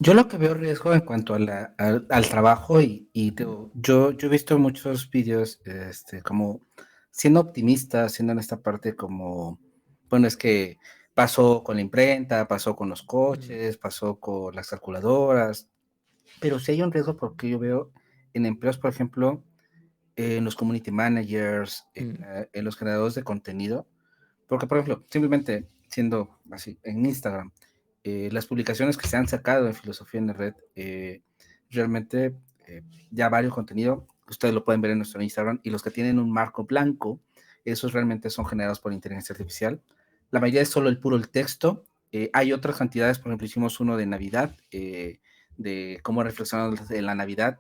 Yo lo que veo riesgo en cuanto a al trabajo yo he visto muchos vídeos como siendo optimista, siendo en esta parte como, bueno, es que pasó con la imprenta, pasó con los coches, pasó con las calculadoras, pero sí hay un riesgo porque yo veo en empleos, por ejemplo, en los community managers, en los generadores de contenido, porque, por ejemplo, simplemente siendo así, en Instagram, las publicaciones que se han sacado en Filosofía en la Red, realmente ya varios contenidos, ustedes lo pueden ver en nuestro Instagram, y los que tienen un marco blanco, esos realmente son generados por inteligencia artificial. La mayoría es solo el texto. Hay otras cantidades, por ejemplo, hicimos uno de Navidad, de cómo reflexionar en la Navidad,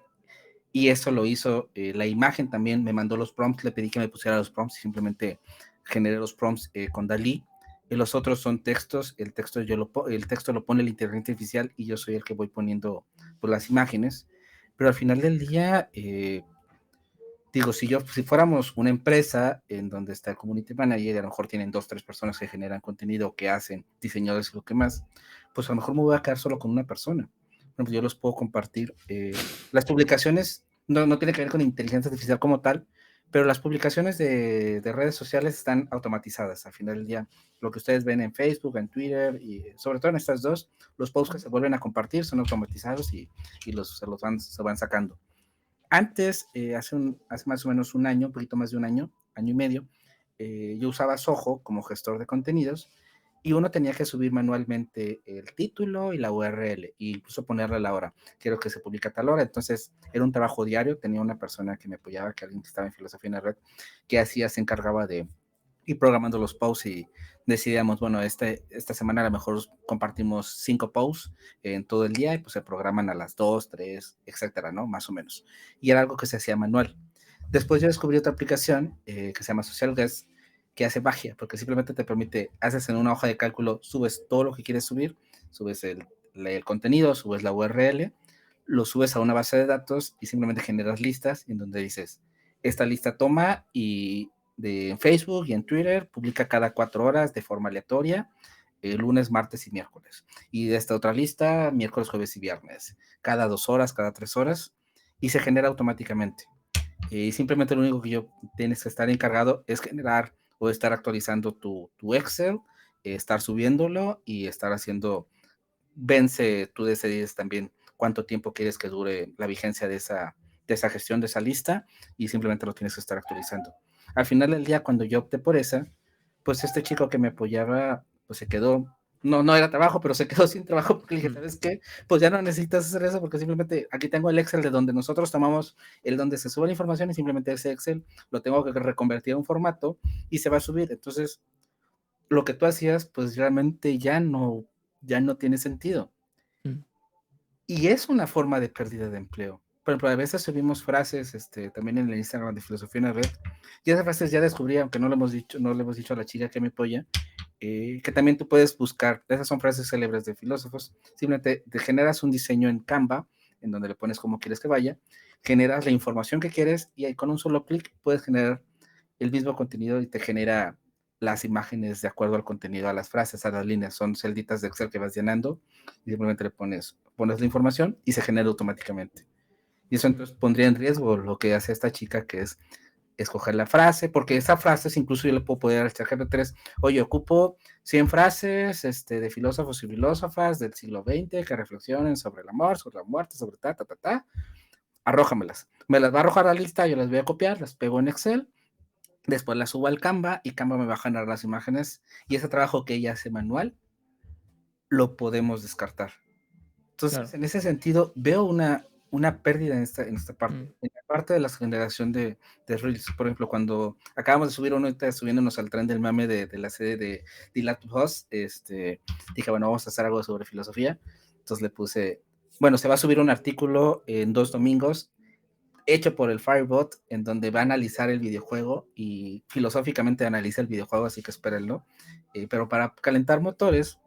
y eso lo hizo la imagen también, me mandó los prompts, le pedí que me pusiera los prompts y simplemente generé los prompts con Dalí. Y los otros son textos, el texto lo pone la inteligencia artificial y yo soy el que voy poniendo pues, las imágenes. Pero al final del día, digo, si fuéramos una empresa en donde está el community manager y a lo mejor tienen 2, 3 personas que generan contenido, que hacen diseñadores y lo que más, pues a lo mejor me voy a quedar solo con una persona. Bueno, pues yo los puedo compartir. Las publicaciones no tienen que ver con inteligencia artificial como tal, pero las publicaciones de redes sociales están automatizadas. Al final del día, lo que ustedes ven en Facebook, en Twitter y sobre todo en estas dos, los posts que se vuelven a compartir son automatizados y se van sacando. Antes, hace más o menos un año, un poquito más de un año y medio, yo usaba Soho como gestor de contenidos y uno tenía que subir manualmente el título y la URL e incluso ponerle la hora. Quiero que se publique a tal hora. Entonces, era un trabajo diario. Tenía una persona que me apoyaba, que alguien que estaba en Filosofía en la Red, que hacía, se encargaba de ir programando los posts y decidíamos, bueno, esta semana a lo mejor compartimos 5 posts en todo el día y pues se programan a las 2, 3, etcétera, ¿no? Más o menos. Y era algo que se hacía manual. Después yo descubrí otra aplicación que se llama Social Guest, que hace magia, porque simplemente te permite, haces en una hoja de cálculo, subes todo lo que quieres subir, subes el contenido, subes la URL, lo subes a una base de datos y simplemente generas listas en donde dices, esta lista toma y de Facebook y en Twitter publica cada 4 horas de forma aleatoria, lunes, martes y miércoles. Y de esta otra lista, miércoles, jueves y viernes, cada 2 horas, cada 3 horas, y se genera automáticamente. Y simplemente lo único que yo tienes que estar encargado es generar o estar actualizando tu Excel, estar subiéndolo y estar haciendo, vence, tú decides también cuánto tiempo quieres que dure la vigencia de esa gestión de esa lista y simplemente lo tienes que estar actualizando. Al final del día, cuando yo opté por esa, pues este chico que me apoyaba, pues se quedó, no era trabajo, pero se quedó sin trabajo porque le dije, Mm, ¿sabes qué? Pues ya no necesitas hacer eso porque simplemente aquí tengo el Excel de donde nosotros tomamos el donde se sube la información y simplemente ese Excel lo tengo que reconvertir a un formato y se va a subir. Entonces, lo que tú hacías, pues realmente ya no tiene sentido. mm, Y es una forma de pérdida de empleo. Por ejemplo, a veces subimos frases, también en el Instagram de Filosofía en la Red, y esas frases ya descubrí, aunque no le hemos dicho a la chica que me apoya, que también tú puedes buscar, esas son frases célebres de filósofos, simplemente te generas un diseño en Canva, en donde le pones cómo quieres que vaya, generas la información que quieres y ahí con un solo clic puedes generar el mismo contenido y te genera las imágenes de acuerdo al contenido, a las frases, a las líneas, son celditas de Excel que vas llenando y simplemente le pones la información y se genera automáticamente. Y eso mm, entonces pondría en riesgo lo que hace esta chica, que es escoger la frase, porque esa frase incluso yo le puedo poner al ChatGPT 3, oye, ocupo 100 frases de filósofos y filósofas del siglo XX que reflexionen sobre el amor, sobre la muerte, sobre arrójamelas. Me las va a arrojar a la lista, yo las voy a copiar, las pego en Excel, después las subo al Canva y Canva me va a generar las imágenes y ese trabajo que ella hace manual lo podemos descartar. Entonces, claro. en ese sentido, veo una pérdida en esta parte. Mm, En la parte de la generación de Reels, por ejemplo, cuando acabamos de subir uno, ahorita subiéndonos al tren del mame de la serie de The Last of Us, dije, bueno, vamos a hacer algo sobre filosofía. Entonces le puse, bueno, se va a subir un artículo en 2 domingos hecho por el Firebot, en donde va a analizar el videojuego y filosóficamente analiza el videojuego, así que espérenlo. Pero para calentar motores,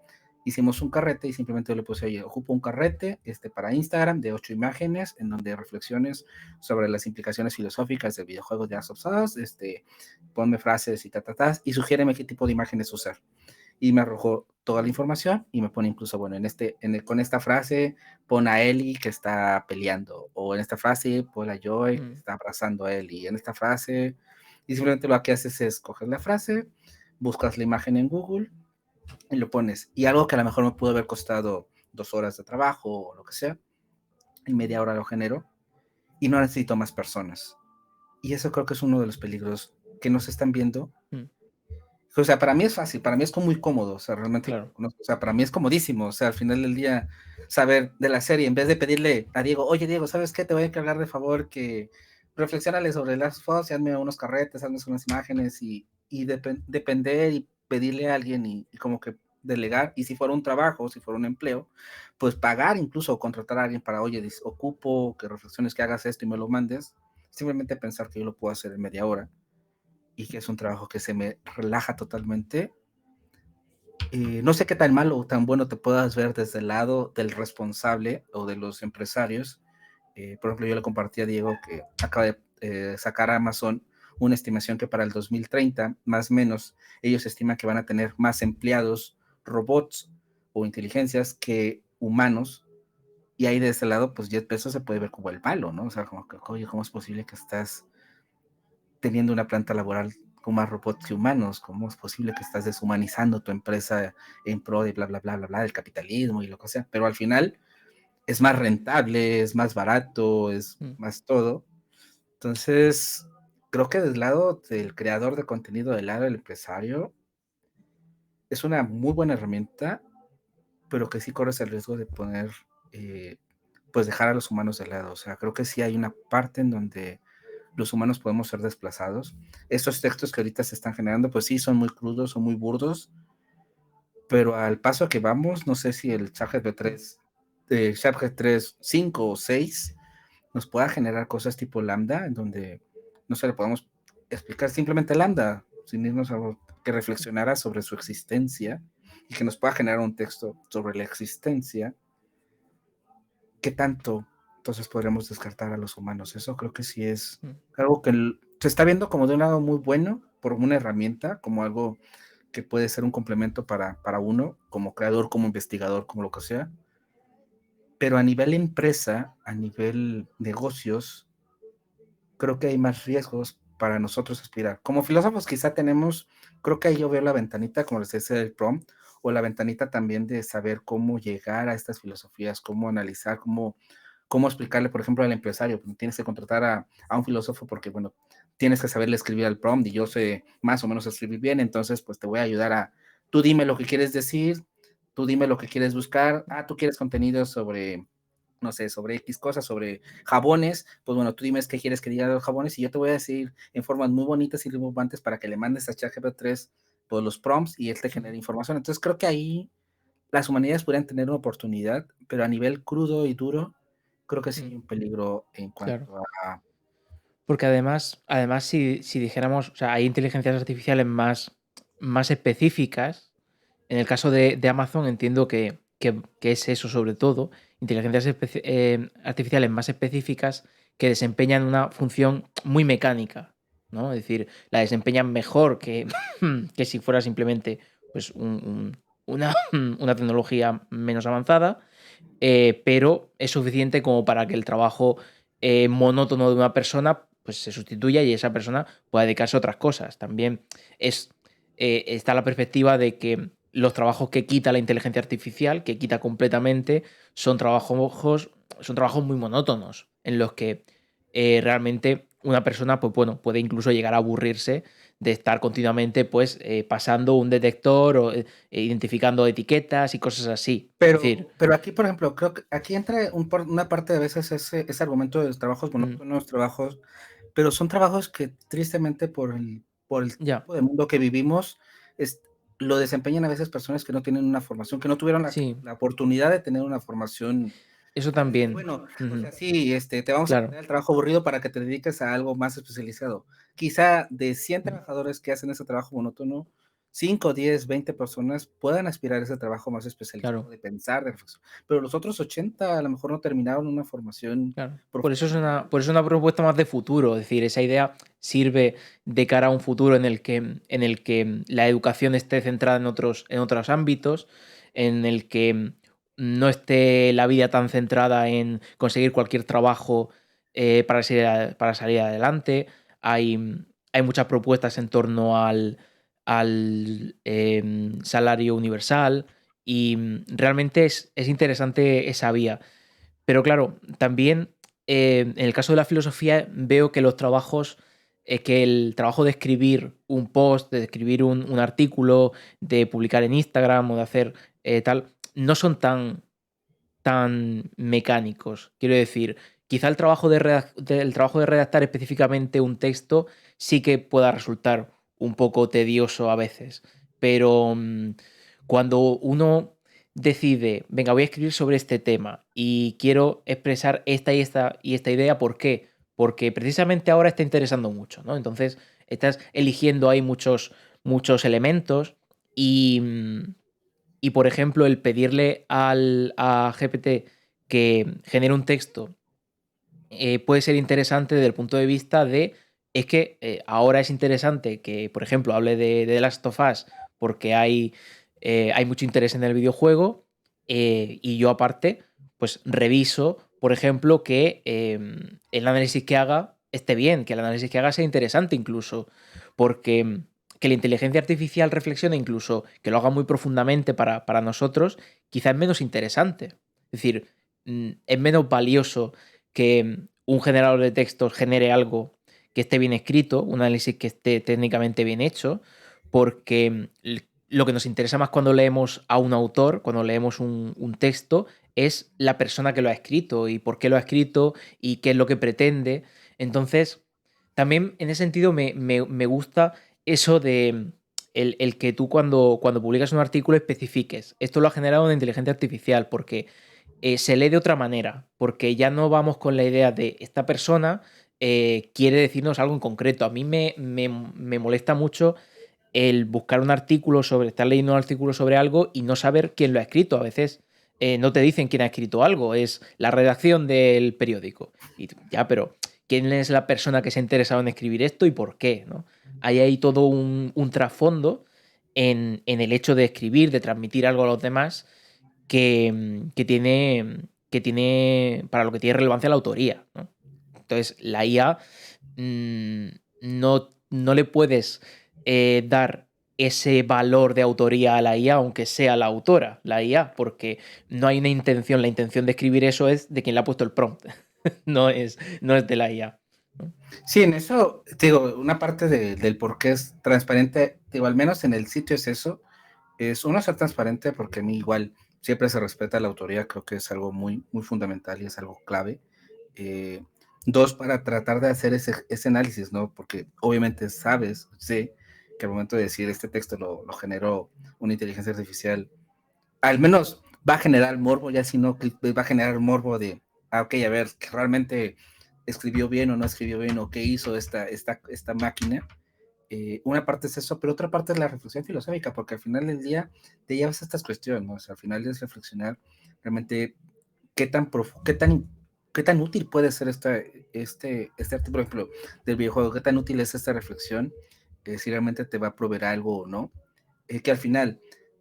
hicimos un carrete y simplemente le puse, oye, ocupo un carrete para Instagram de 8 imágenes, en donde reflexiones sobre las implicaciones filosóficas del videojuego de Last of Us, ponme frases y y sugiéreme qué tipo de imágenes usar y me arrojó toda la información y me pone incluso, bueno, con esta frase pon a Ellie que está peleando, o en esta frase pon a Joy que mm, está abrazando a Ellie, en esta frase, y simplemente lo que haces es coger la frase, buscas la imagen en Google y lo pones. Y algo que a lo mejor me pudo haber costado 2 horas de trabajo o lo que sea, en media hora lo genero y no necesito más personas. Y eso creo que es uno de los peligros que nos están viendo. mm, O sea, para mí es fácil, para mí es como muy cómodo, o sea, realmente lo claro. conozco, o sea, para mí es comodísimo, o sea, al final del día, saber de la serie, en vez de pedirle a Diego, oye, Diego, ¿sabes qué? Te voy a encargar de favor que reflexionale sobre Last of Us y hazme unos carretes, hazme unas imágenes y depender y pedirle a alguien y como que delegar, y si fuera un trabajo, si fuera un empleo, pues pagar incluso o contratar a alguien para, oye, ocupo que reflexiones, que hagas esto y me lo mandes, simplemente pensar que yo lo puedo hacer en media hora y que es un trabajo que se me relaja totalmente. No sé qué tan malo o tan bueno te puedas ver desde el lado del responsable o de los empresarios. Por ejemplo, yo le compartí a Diego que acaba de sacar a Amazon una estimación que para el 2030, más o menos, ellos estiman que van a tener más empleados, robots o inteligencias que humanos. Y ahí de ese lado, pues Jeff Bezos se puede ver como el malo, ¿no? O sea, como que, oye, ¿cómo es posible que estás teniendo una planta laboral con más robots que humanos? ¿Cómo es posible que estás deshumanizando tu empresa en pro de bla, bla, bla, bla, bla, del capitalismo y lo que sea? Pero al final es más rentable, es más barato, es Mm, más todo. Entonces, creo que del lado del creador de contenido, del lado del empresario, es una muy buena herramienta, pero que sí corres el riesgo de poner, eh, pues dejar a los humanos de lado. O sea, creo que sí hay una parte en donde los humanos podemos ser desplazados. Estos textos que ahorita se están generando, pues sí, son muy crudos, son muy burdos, pero al paso que vamos, no sé si el ChatGPT 3, 5 o 6 nos pueda generar cosas tipo Lambda, en donde no se le podemos explicar simplemente lambda, sin irnos a que reflexionara sobre su existencia y que nos pueda generar un texto sobre la existencia. ¿Qué tanto entonces podríamos descartar a los humanos? Eso creo que sí es Mm. algo que se está viendo como de un lado muy bueno, por una herramienta, como algo que puede ser un complemento para uno, como creador, como investigador, como lo que sea. Pero a nivel empresa, a nivel negocios, creo que hay más riesgos para nosotros aspirar. Como filósofos quizá tenemos, creo que ahí yo veo la ventanita, como les decía, el prompt, o la ventanita también de saber cómo llegar a estas filosofías, cómo analizar, cómo explicarle, por ejemplo, al empresario. Tienes que contratar a un filósofo porque, bueno, tienes que saberle escribir al prompt y yo sé más o menos escribir bien, entonces pues te voy a ayudar tú dime lo que quieres decir, tú dime lo que quieres buscar, tú quieres contenido sobre, no sé, sobre X cosas, sobre jabones, pues bueno, tú dime qué quieres que diga de los jabones y yo te voy a decir en formas muy bonitas y rimbombantes para que le mandes a ChatGPT 3 pues, los prompts y él te genere información. Entonces creo que ahí las humanidades podrían tener una oportunidad, pero a nivel crudo y duro, creo que sí Mm. hay un peligro en Claro. cuanto a... Porque además si dijéramos, o sea, hay inteligencias artificiales más específicas. En el caso de Amazon entiendo que es eso sobre todo, inteligencias artificiales más específicas que desempeñan una función muy mecánica, ¿no? Es decir, la desempeñan mejor que, que si fuera simplemente pues, una, una tecnología menos avanzada, pero es suficiente como para que el trabajo monótono de una persona pues, se sustituya y esa persona pueda dedicarse a otras cosas. También es, está la perspectiva de que los trabajos que quita la inteligencia artificial, que quita completamente, son trabajos muy monótonos, en los que realmente una persona pues, bueno, puede incluso llegar a aburrirse de estar continuamente pues, pasando un detector o identificando etiquetas y cosas así. Es decir, Pero aquí, por ejemplo, creo que aquí entra una parte de veces ese argumento de los trabajos monótonos, trabajos, pero son trabajos que tristemente por el ya, tipo de mundo que vivimos, es, lo desempeñan a veces personas que no tienen una formación, que no tuvieron sí, la oportunidad de tener una formación eso que les diga, también. bueno, o Ujú, sea, sí, te vamos a claro. quitar el trabajo aburrido para que te dediques a algo más especializado. Quizá de 100 Mm, trabajadores que hacen ese trabajo monótono, 5, 10, 20 personas puedan aspirar a ese trabajo más especializado claro, de pensar, de reflexión, pero los otros 80 a lo mejor no terminaron una formación claro. profunda. Por eso es una propuesta más de futuro. Es decir, esa idea sirve de cara a un futuro en el que la educación esté centrada en otros ámbitos, en el que no esté la vida tan centrada en conseguir cualquier trabajo para salir adelante. Hay muchas propuestas en torno al salario universal y realmente es interesante esa vía. Pero claro, también en el caso de la filosofía veo que que el trabajo de escribir un post, de escribir un artículo, de publicar en Instagram o de hacer tal, no son tan mecánicos. Quiero decir, quizá el trabajo de redactar específicamente un texto sí que pueda resultar un poco tedioso a veces, pero cuando uno decide, venga, voy a escribir sobre este tema y quiero expresar esta idea, ¿por qué? Porque precisamente ahora está interesando mucho, ¿no? Entonces estás eligiendo ahí muchos elementos y, por ejemplo, el pedirle a GPT que genere un texto puede ser interesante desde el punto de vista de, es que ahora es interesante que, por ejemplo, hable de The Last of Us porque hay mucho interés en el videojuego y yo aparte, pues reviso, por ejemplo, que el análisis que haga esté bien, que el análisis que haga sea interesante incluso, porque que la inteligencia artificial reflexione incluso, que lo haga muy profundamente para nosotros, quizá es menos interesante. Es decir, es menos valioso que un generador de textos genere algo que esté bien escrito, un análisis que esté técnicamente bien hecho, porque lo que nos interesa más cuando leemos a un autor, cuando leemos un texto, es la persona que lo ha escrito y por qué lo ha escrito y qué es lo que pretende. Entonces, también en ese sentido me gusta eso de el que tú cuando publicas un artículo especifiques. Esto lo ha generado una inteligencia artificial porque se lee de otra manera, porque ya no vamos con la idea de esta persona quiere decirnos algo en concreto. A mí me molesta mucho el buscar un artículo sobre, estar leyendo un artículo sobre algo y no saber quién lo ha escrito. A veces no te dicen quién ha escrito algo, es la redacción del periódico. Y ya, pero ¿quién es la persona que se ha interesado en escribir esto y por qué? ¿No? Hay todo un trasfondo en el hecho de escribir, de transmitir algo a los demás que tiene, para lo que tiene relevancia la autoría, ¿no? Entonces, la IA mm, no le puedes dar ese valor de autoría a la IA, aunque sea la autora, la IA, porque no hay una intención. La intención de escribir eso es de quien le ha puesto el prompt, no es de la IA, ¿no? Sí, en eso, te digo, una parte del por qué es transparente, digo, al menos en el sitio es eso, es uno ser transparente porque a mí igual siempre se respeta la autoría, creo que es algo muy, muy fundamental y es algo clave. Eh, Dos, para tratar de hacer ese análisis, ¿no? Porque obviamente sé que al momento de decir este texto lo generó una inteligencia artificial, al menos va a generar morbo, ya si no, va a generar morbo de, ok, a ver, que realmente escribió bien o no escribió bien, o qué hizo esta máquina. Una parte es eso, pero otra parte es la reflexión filosófica, porque al final del día te llevas a estas cuestiones, ¿no? O sea, al final es reflexionar realmente qué tan, qué tan útil puede ser este arte, por ejemplo, del videojuego, qué tan útil es esta reflexión, si realmente te va a proveer algo o no. Que al final,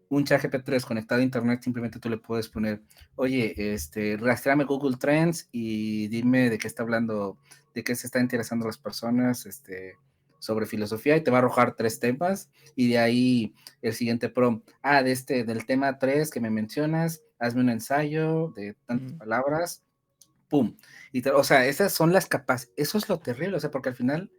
un chat GPT conectado a internet, simplemente tú le puedes poner, oye, rastreame Google Trends y dime de qué está hablando, de qué se está interesando las personas, sobre filosofía, y te va a arrojar 3 temas, y de ahí el siguiente prompt, del tema 3 que me mencionas, hazme un ensayo de tantas Mm, palabras, pum. O sea, esas son las capaces, eso es lo terrible, o sea, porque al final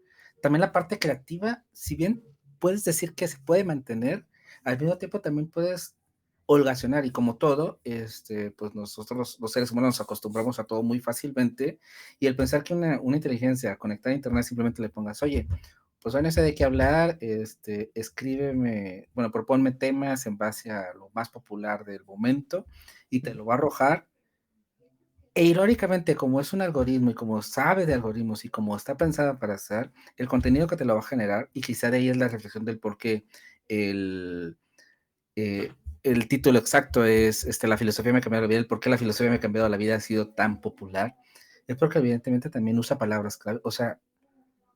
también la parte creativa, si bien puedes decir que se puede mantener, al mismo tiempo también puedes holgazanear, y como todo, pues nosotros los seres humanos nos acostumbramos a todo muy fácilmente, y el pensar que una inteligencia conectada a internet simplemente le pongas, oye, pues hoy no sé de qué hablar, escríbeme, bueno, proponme temas en base a lo más popular del momento, y te mm, lo va a arrojar. E irónicamente, como es un algoritmo y como sabe de algoritmos y como está pensada para hacer, el contenido que te lo va a generar, y quizá de ahí es la reflexión del por qué el, eh, el título exacto es La filosofía me ha cambiado la vida, el por qué la filosofía me ha cambiado la vida ha sido tan popular, es porque evidentemente también usa palabras clave, o sea,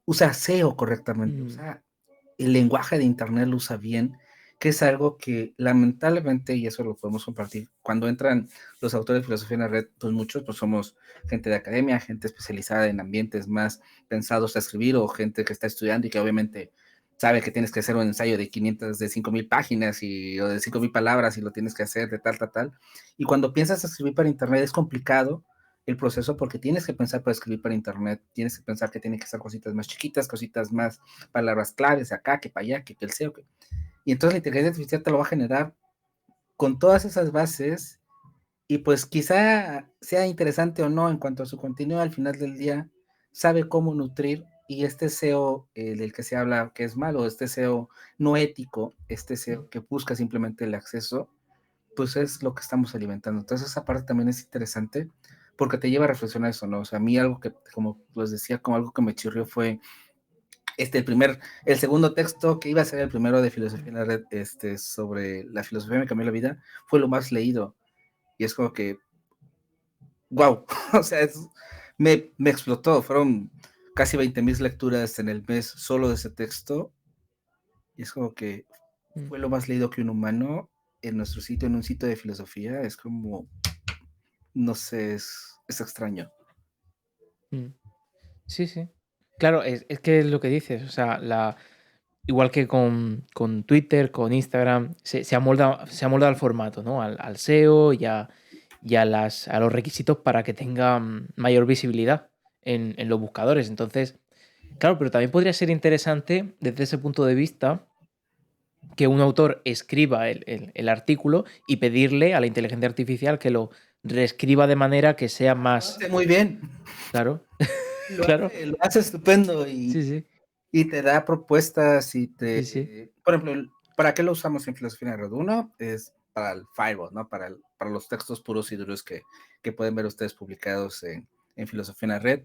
usa SEO correctamente, mm, usa el lenguaje de Internet, lo usa bien, que es algo que lamentablemente, y eso lo podemos compartir, cuando entran los autores de filosofía en la red, pues muchos pues somos gente de academia, gente especializada en ambientes más pensados a escribir, o gente que está estudiando y que obviamente sabe que tienes que hacer un ensayo de 500, de 5,000 páginas o de 5,000 palabras, y lo tienes que hacer de tal, tal, tal. Y cuando piensas escribir para Internet es complicado el proceso, porque tienes que pensar para escribir para internet, tienes que pensar que tienen que ser cositas más chiquitas, cositas más, palabras claves, acá, que para allá, que el SEO. Y entonces la inteligencia artificial te lo va a generar con todas esas bases, y pues quizá sea interesante o no en cuanto a su contenido, al final del día sabe cómo nutrir, y este SEO del que se habla que es malo, este SEO no ético, este mm, SEO que busca simplemente el acceso, pues es lo que estamos alimentando. Entonces esa parte también es interesante porque te lleva a reflexionar eso, ¿no? O sea, a mí algo que, como les decía, como algo que me chirrió fue el segundo texto que iba a ser el primero de filosofía en la red, sobre la filosofía me cambió la vida, fue lo más leído. Y es como que, wow, o sea, me explotó. Fueron casi 20,000 lecturas en el mes solo de ese texto. Y es como que mm, fue lo más leído que un humano en nuestro sitio, en un sitio de filosofía. Es como, no sé, es extraño. mm. Sí, sí. Claro, es que es lo que dices, o sea, igual que con Twitter, con Instagram, se amolda al formato, ¿no? Al SEO y a los requisitos para que tengan mayor visibilidad en los buscadores. Entonces, claro, pero también podría ser interesante desde ese punto de vista que un autor escriba el artículo y pedirle a la inteligencia artificial que lo reescriba de manera que sea Lo más hace muy bien, claro, claro. lo hace estupendo, Sí, sí, y te da propuestas y sí, sí. por ejemplo, ¿para qué lo usamos en filosofía en la red? Uno es para el firewall, ¿no? Para los textos puros y duros que pueden ver ustedes publicados en filosofía en la red.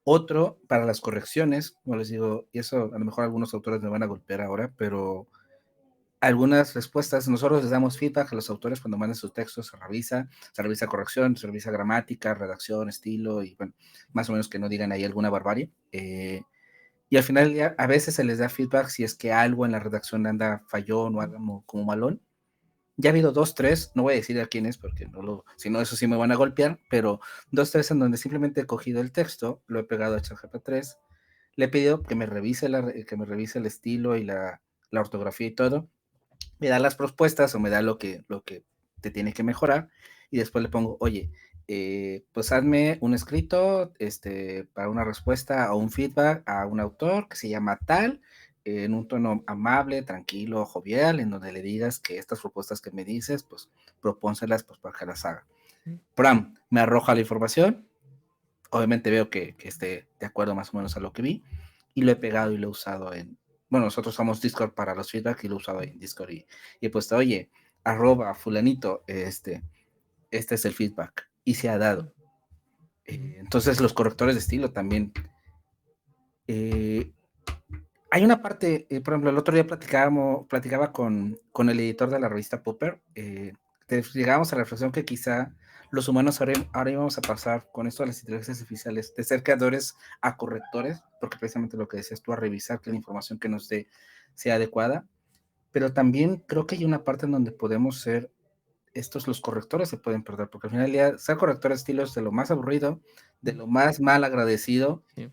Otro, para las correcciones, como les digo, y eso a lo mejor algunos autores me van a golpear ahora, pero algunas respuestas, nosotros les damos feedback a los autores cuando mandan sus textos, se revisa corrección, se revisa gramática, redacción, estilo, y bueno, más o menos que no digan ahí alguna barbarie. Y al final del día, a veces se les da feedback si es que algo en la redacción anda fallón o algo como malón. Ya ha habido dos, tres, no voy a decir a quiénes, porque si no, eso sí me van a golpear, pero dos, tres en donde simplemente he cogido el texto, lo he pegado a ChatGPT 3, le he pedido que me revise el estilo y la ortografía y todo, me da las propuestas o me da lo que te tiene que mejorar, y después le pongo, oye, pues hazme un escrito para una respuesta o un feedback a un autor que se llama tal, en un tono amable, tranquilo, jovial, en donde le digas que estas propuestas que me dices, pues propónselas pues, para que las haga. Pram, me arroja la información, obviamente veo que esté de acuerdo más o menos a lo que vi, y lo he pegado y lo he usado bueno, nosotros usamos Discord para los feedback y lo he usado en Discord y he puesto, oye, arroba fulanito, este es el feedback y se ha dado. Entonces los correctores de estilo también. Hay una parte, por ejemplo, el otro día platicaba con el editor de la revista Popper, llegábamos a la reflexión que quizá los humanos ahora íbamos a pasar con esto de las inteligencias artificiales, de ser creadores a correctores, porque precisamente lo que decías tú, a revisar que la información que nos dé sea adecuada, pero también creo que hay una parte en donde podemos ser los correctores se pueden perder, porque al final del día, ser corrector de estilo es de lo más aburrido, de lo más mal agradecido, Sí.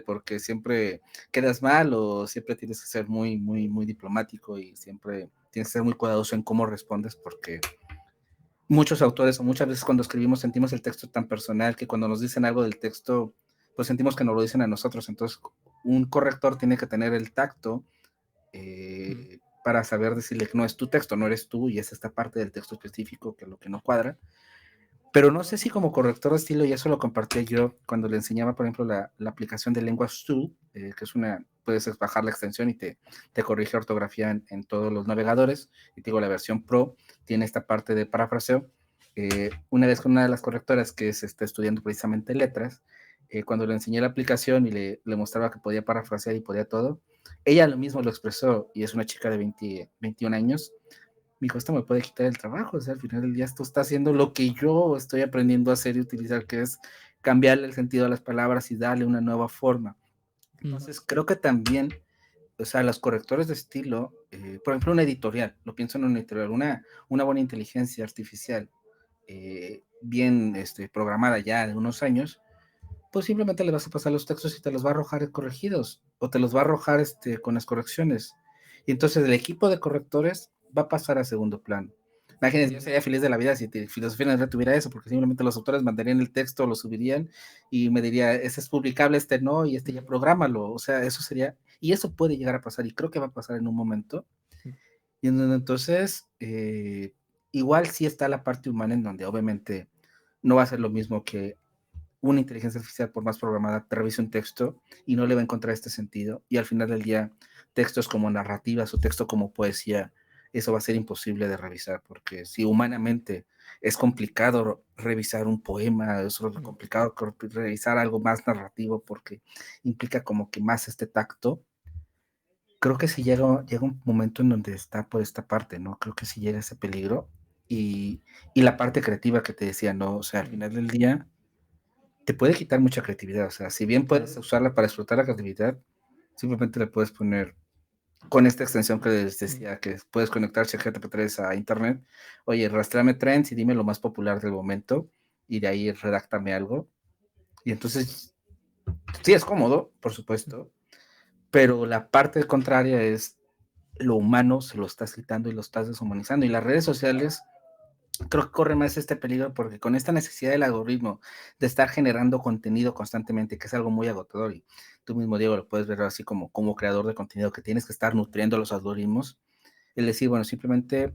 porque siempre quedas mal o siempre tienes que ser muy, muy, muy diplomático y siempre tienes que ser muy cuidadoso en cómo respondes, porque muchos autores o muchas veces cuando escribimos sentimos el texto tan personal que cuando nos dicen algo del texto, pues sentimos que nos lo dicen a nosotros. Entonces, un corrector tiene que tener el tacto para saber decirle que no es tu texto, no eres tú, y es esta parte del texto específico que es lo que no cuadra. Pero no sé si como corrector de estilo, y eso lo compartí yo cuando le enseñaba, por ejemplo, la aplicación de LenguageStream, que es puedes bajar la extensión y te corrige ortografía en todos los navegadores. Y te digo, la versión Pro tiene esta parte de parafraseo. Una vez con una de las correctoras que está estudiando precisamente letras, cuando le enseñé la aplicación y le mostraba que podía parafrasear y podía todo, ella lo mismo lo expresó, y es una chica de 21 años. Me dijo, esto me puede quitar el trabajo, o sea, al final del día esto está haciendo lo que yo estoy aprendiendo a hacer y utilizar, que es cambiarle el sentido a las palabras y darle una nueva forma. Entonces, creo que también, o sea, los correctores de estilo, por ejemplo, una editorial, lo pienso en una editorial, una buena inteligencia artificial, bien programada ya de unos años, pues simplemente le vas a pasar los textos y te los va a arrojar corregidos, o te los va a arrojar con las correcciones. Y entonces el equipo de correctores va a pasar a segundo plano. Imagínense, yo sería feliz de la vida si Filosofía no tuviera eso, porque simplemente los autores mandarían el texto, lo subirían y me diría, ese es publicable, este no, y este ya prográmalo. O sea, eso sería, y eso puede llegar a pasar, y creo que va a pasar en un momento. Y entonces, igual sí está la parte humana en donde obviamente no va a ser lo mismo que una inteligencia artificial, por más programada, te revisa un texto y no le va a encontrar este sentido. Y al final del día, textos como narrativas o texto como poesía, eso va a ser imposible de revisar, porque si humanamente es complicado revisar un poema, es complicado revisar algo más narrativo porque implica como que más este tacto. Creo que sí llega un momento en donde está por esta parte, ¿no? Creo que sí llega ese peligro y la parte creativa que te decía, ¿no? O sea, al final del día, te puede quitar mucha creatividad. O sea, si bien puedes usarla para explotar la creatividad, simplemente le puedes poner con esta extensión que les decía, que puedes conectar ChatGPT 3 a internet. Oye, rastréame trends y dime lo más popular del momento, y de ahí redáctame algo. Y entonces, sí es cómodo, por supuesto, pero la parte contraria es lo humano se lo estás quitando y lo estás deshumanizando. Y las redes sociales creo que corre más este peligro porque con esta necesidad del algoritmo de estar generando contenido constantemente, que es algo muy agotador, y tú mismo, Diego, lo puedes ver así como creador de contenido, que tienes que estar nutriendo los algoritmos, es decir, bueno, simplemente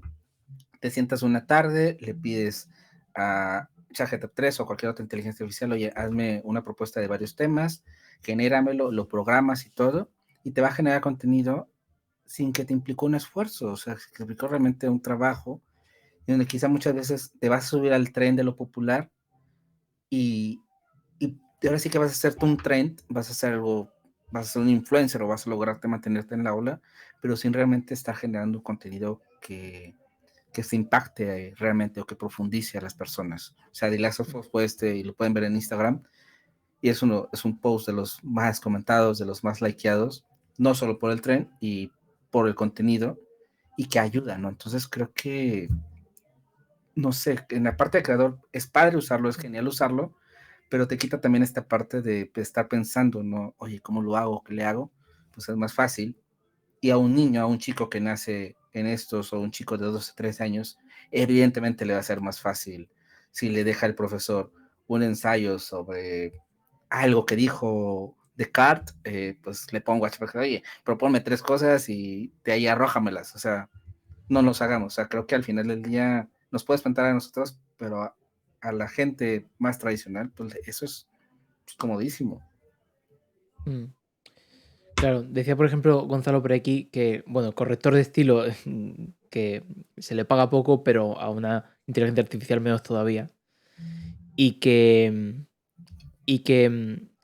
te sientas una tarde, le pides a ChatGPT 3 o cualquier otra inteligencia artificial, oye, hazme una propuesta de varios temas, genéramelo, lo programas y todo, y te va a generar contenido sin que te implique un esfuerzo, o sea, que te implicó realmente un trabajo, y donde quizá muchas veces te vas a subir al tren de lo popular y, y Y ahora sí que vas a hacerte un trend, vas a hacer algo, vas a ser un influencer o vas a lograrte mantenerte en la ola, pero sin realmente estar generando un contenido que se impacte realmente o que profundice a las personas. O sea, The Last of Us fue y lo pueden ver en Instagram, y es un post de los más comentados, de los más likeados, no solo por el trend y por el contenido, y que ayuda, ¿no? Entonces creo que, no sé, en la parte de creador es padre usarlo, es genial usarlo, pero te quita también esta parte de estar pensando, ¿no? Oye, ¿cómo lo hago? ¿Qué le hago? Pues es más fácil. Y a un niño, a un chico que nace en estos, o un chico de 12, 13 años, evidentemente le va a ser más fácil si le deja el profesor un ensayo sobre algo que dijo Descartes, pues le pongo a ChatGPT, oye, proponme 3 cosas y de ahí arrójamelas. O sea, no nos hagamos. O sea, creo que al final del día nos puede espantar a nosotros, pero a la gente más tradicional, pues eso es comodísimo. Mm. Claro, decía por ejemplo Gonzalo por aquí que, bueno, corrector de estilo que se le paga poco, pero a una inteligencia artificial menos todavía. Y que,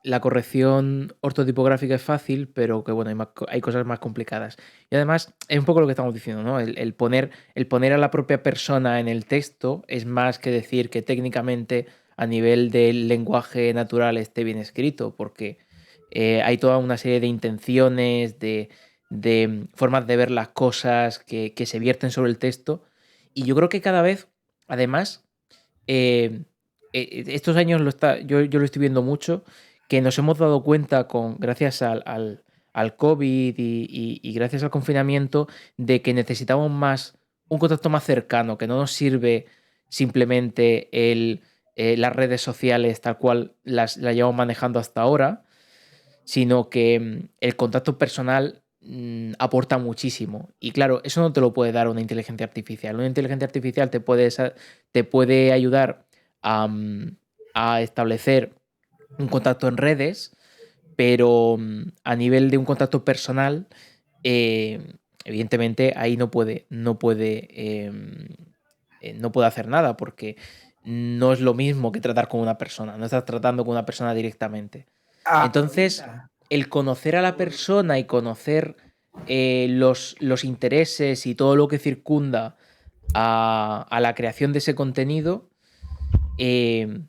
la corrección ortotipográfica es fácil, pero que bueno, hay cosas más complicadas. Y además, es un poco lo que estamos diciendo, ¿no? El poner a la propia persona en el texto es más que decir que técnicamente a nivel del lenguaje natural esté bien escrito, porque hay toda una serie de intenciones, de formas de ver las cosas que se vierten sobre el texto. Y yo creo que cada vez, además, eh, estos años yo lo estoy viendo mucho, que nos hemos dado cuenta gracias al COVID y gracias al confinamiento, de que necesitamos más un contacto más cercano, que no nos sirve simplemente las redes sociales tal cual las llevamos manejando hasta ahora, sino que el contacto personal aporta muchísimo. Y claro, eso no te lo puede dar una inteligencia artificial. Una inteligencia artificial te puede ayudar a, a establecer un contacto en redes, pero a nivel de un contacto personal, evidentemente ahí no puede hacer nada porque no es lo mismo que tratar con una persona, no estás tratando con una persona directamente. Entonces, Ahorita. el conocer a la persona y conocer los intereses y todo lo que circunda a la creación de ese contenido,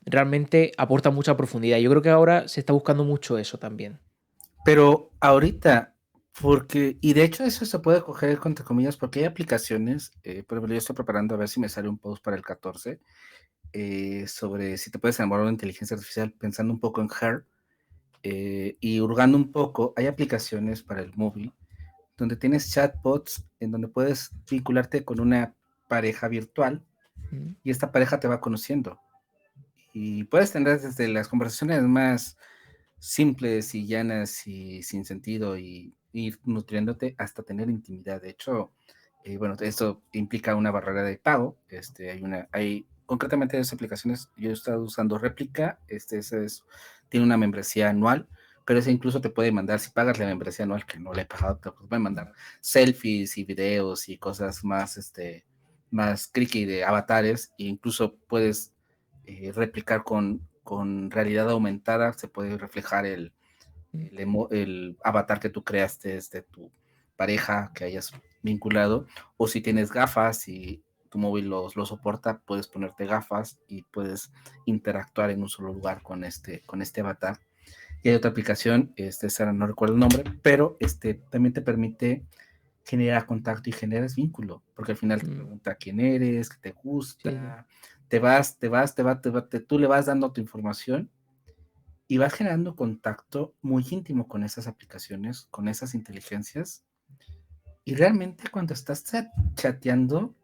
realmente aporta mucha profundidad. Yo creo que ahora se está buscando mucho eso también. Pero ahorita, porque, y de hecho eso se puede coger entre comillas, porque hay aplicaciones, por ejemplo, yo estoy preparando a ver si me sale un post para el 14, sobre si te puedes enamorar de una inteligencia artificial, pensando un poco en Her, y hurgando un poco, hay aplicaciones para el móvil, donde tienes chatbots, en donde puedes vincularte con una pareja virtual, Mm, y esta pareja te va conociendo. Y puedes tener desde las conversaciones más simples y llanas y sin sentido y ir nutriéndote hasta tener intimidad. De hecho, bueno, esto implica una barrera de pago. Hay concretamente dos aplicaciones. Yo he estado usando Réplica. Tiene una membresía anual, pero ese incluso te puede mandar, si pagas la membresía anual, que no le he pagado, te puede mandar selfies y videos y cosas más, más creepy de avatares, e incluso puedes replicar con realidad aumentada, se puede reflejar mm, el avatar que tú creaste de tu pareja que hayas vinculado, o si tienes gafas y tu móvil lo soporta, puedes ponerte gafas y puedes interactuar en un solo lugar con este avatar. Y hay otra aplicación, no recuerdo el nombre, pero también te permite generar contacto y generas vínculo, porque al final te mm, pregunta quién eres, qué te sí, sí. gusta, tú le vas dando tu información y vas generando contacto muy íntimo con esas aplicaciones, con esas inteligencias. Y realmente cuando estás chateando,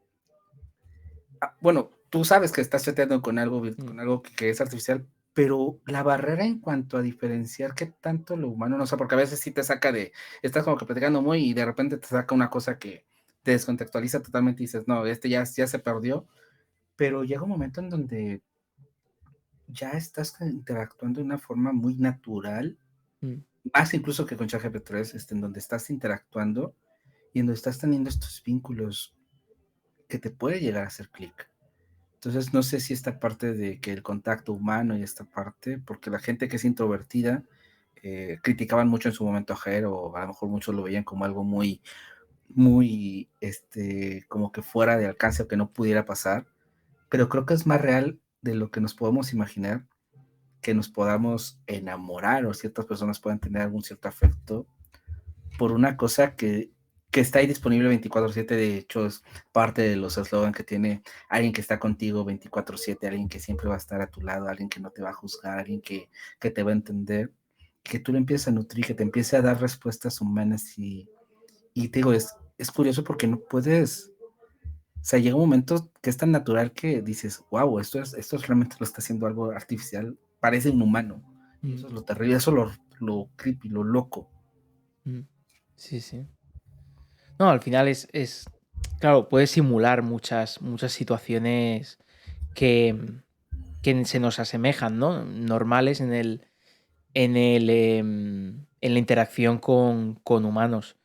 bueno, tú sabes que estás chateando con algo, Mm, que es artificial, pero la barrera en cuanto a diferenciar qué tanto lo humano, no sé, porque a veces sí te saca estás como que platicando muy y de repente te saca una cosa que te descontextualiza totalmente y dices, no, ya se perdió, pero llega un momento en donde ya estás interactuando de una forma muy natural, mm, más incluso que con ChatGPT 3, en donde estás interactuando y en donde estás teniendo estos vínculos que te puede llegar a hacer clic. Entonces, no sé si esta parte de que el contacto humano y esta parte, porque la gente que es introvertida criticaban mucho en su momento a Ger, o a lo mejor muchos lo veían como algo muy, muy, como que fuera de alcance o que no pudiera pasar, pero creo que es más real de lo que nos podemos imaginar, que nos podamos enamorar o ciertas personas puedan tener algún cierto afecto por una cosa que está ahí disponible 24/7. De hecho, es parte de los eslogans que tiene alguien que está contigo 24/7, alguien que siempre va a estar a tu lado, alguien que no te va a juzgar, alguien que te va a entender, que tú le empieces a nutrir, que te empiece a dar respuestas humanas. Y te digo, es curioso porque no puedes, o sea, llega un momento que es tan natural que dices, wow, esto es realmente lo está haciendo algo artificial, parece inhumano. Y Mm, eso es lo terrible, eso es lo creepy, lo loco. mm. Sí, sí. No, al final claro, puede simular muchas situaciones que, que se nos asemejan, ¿no? Normales en la interacción con humanos.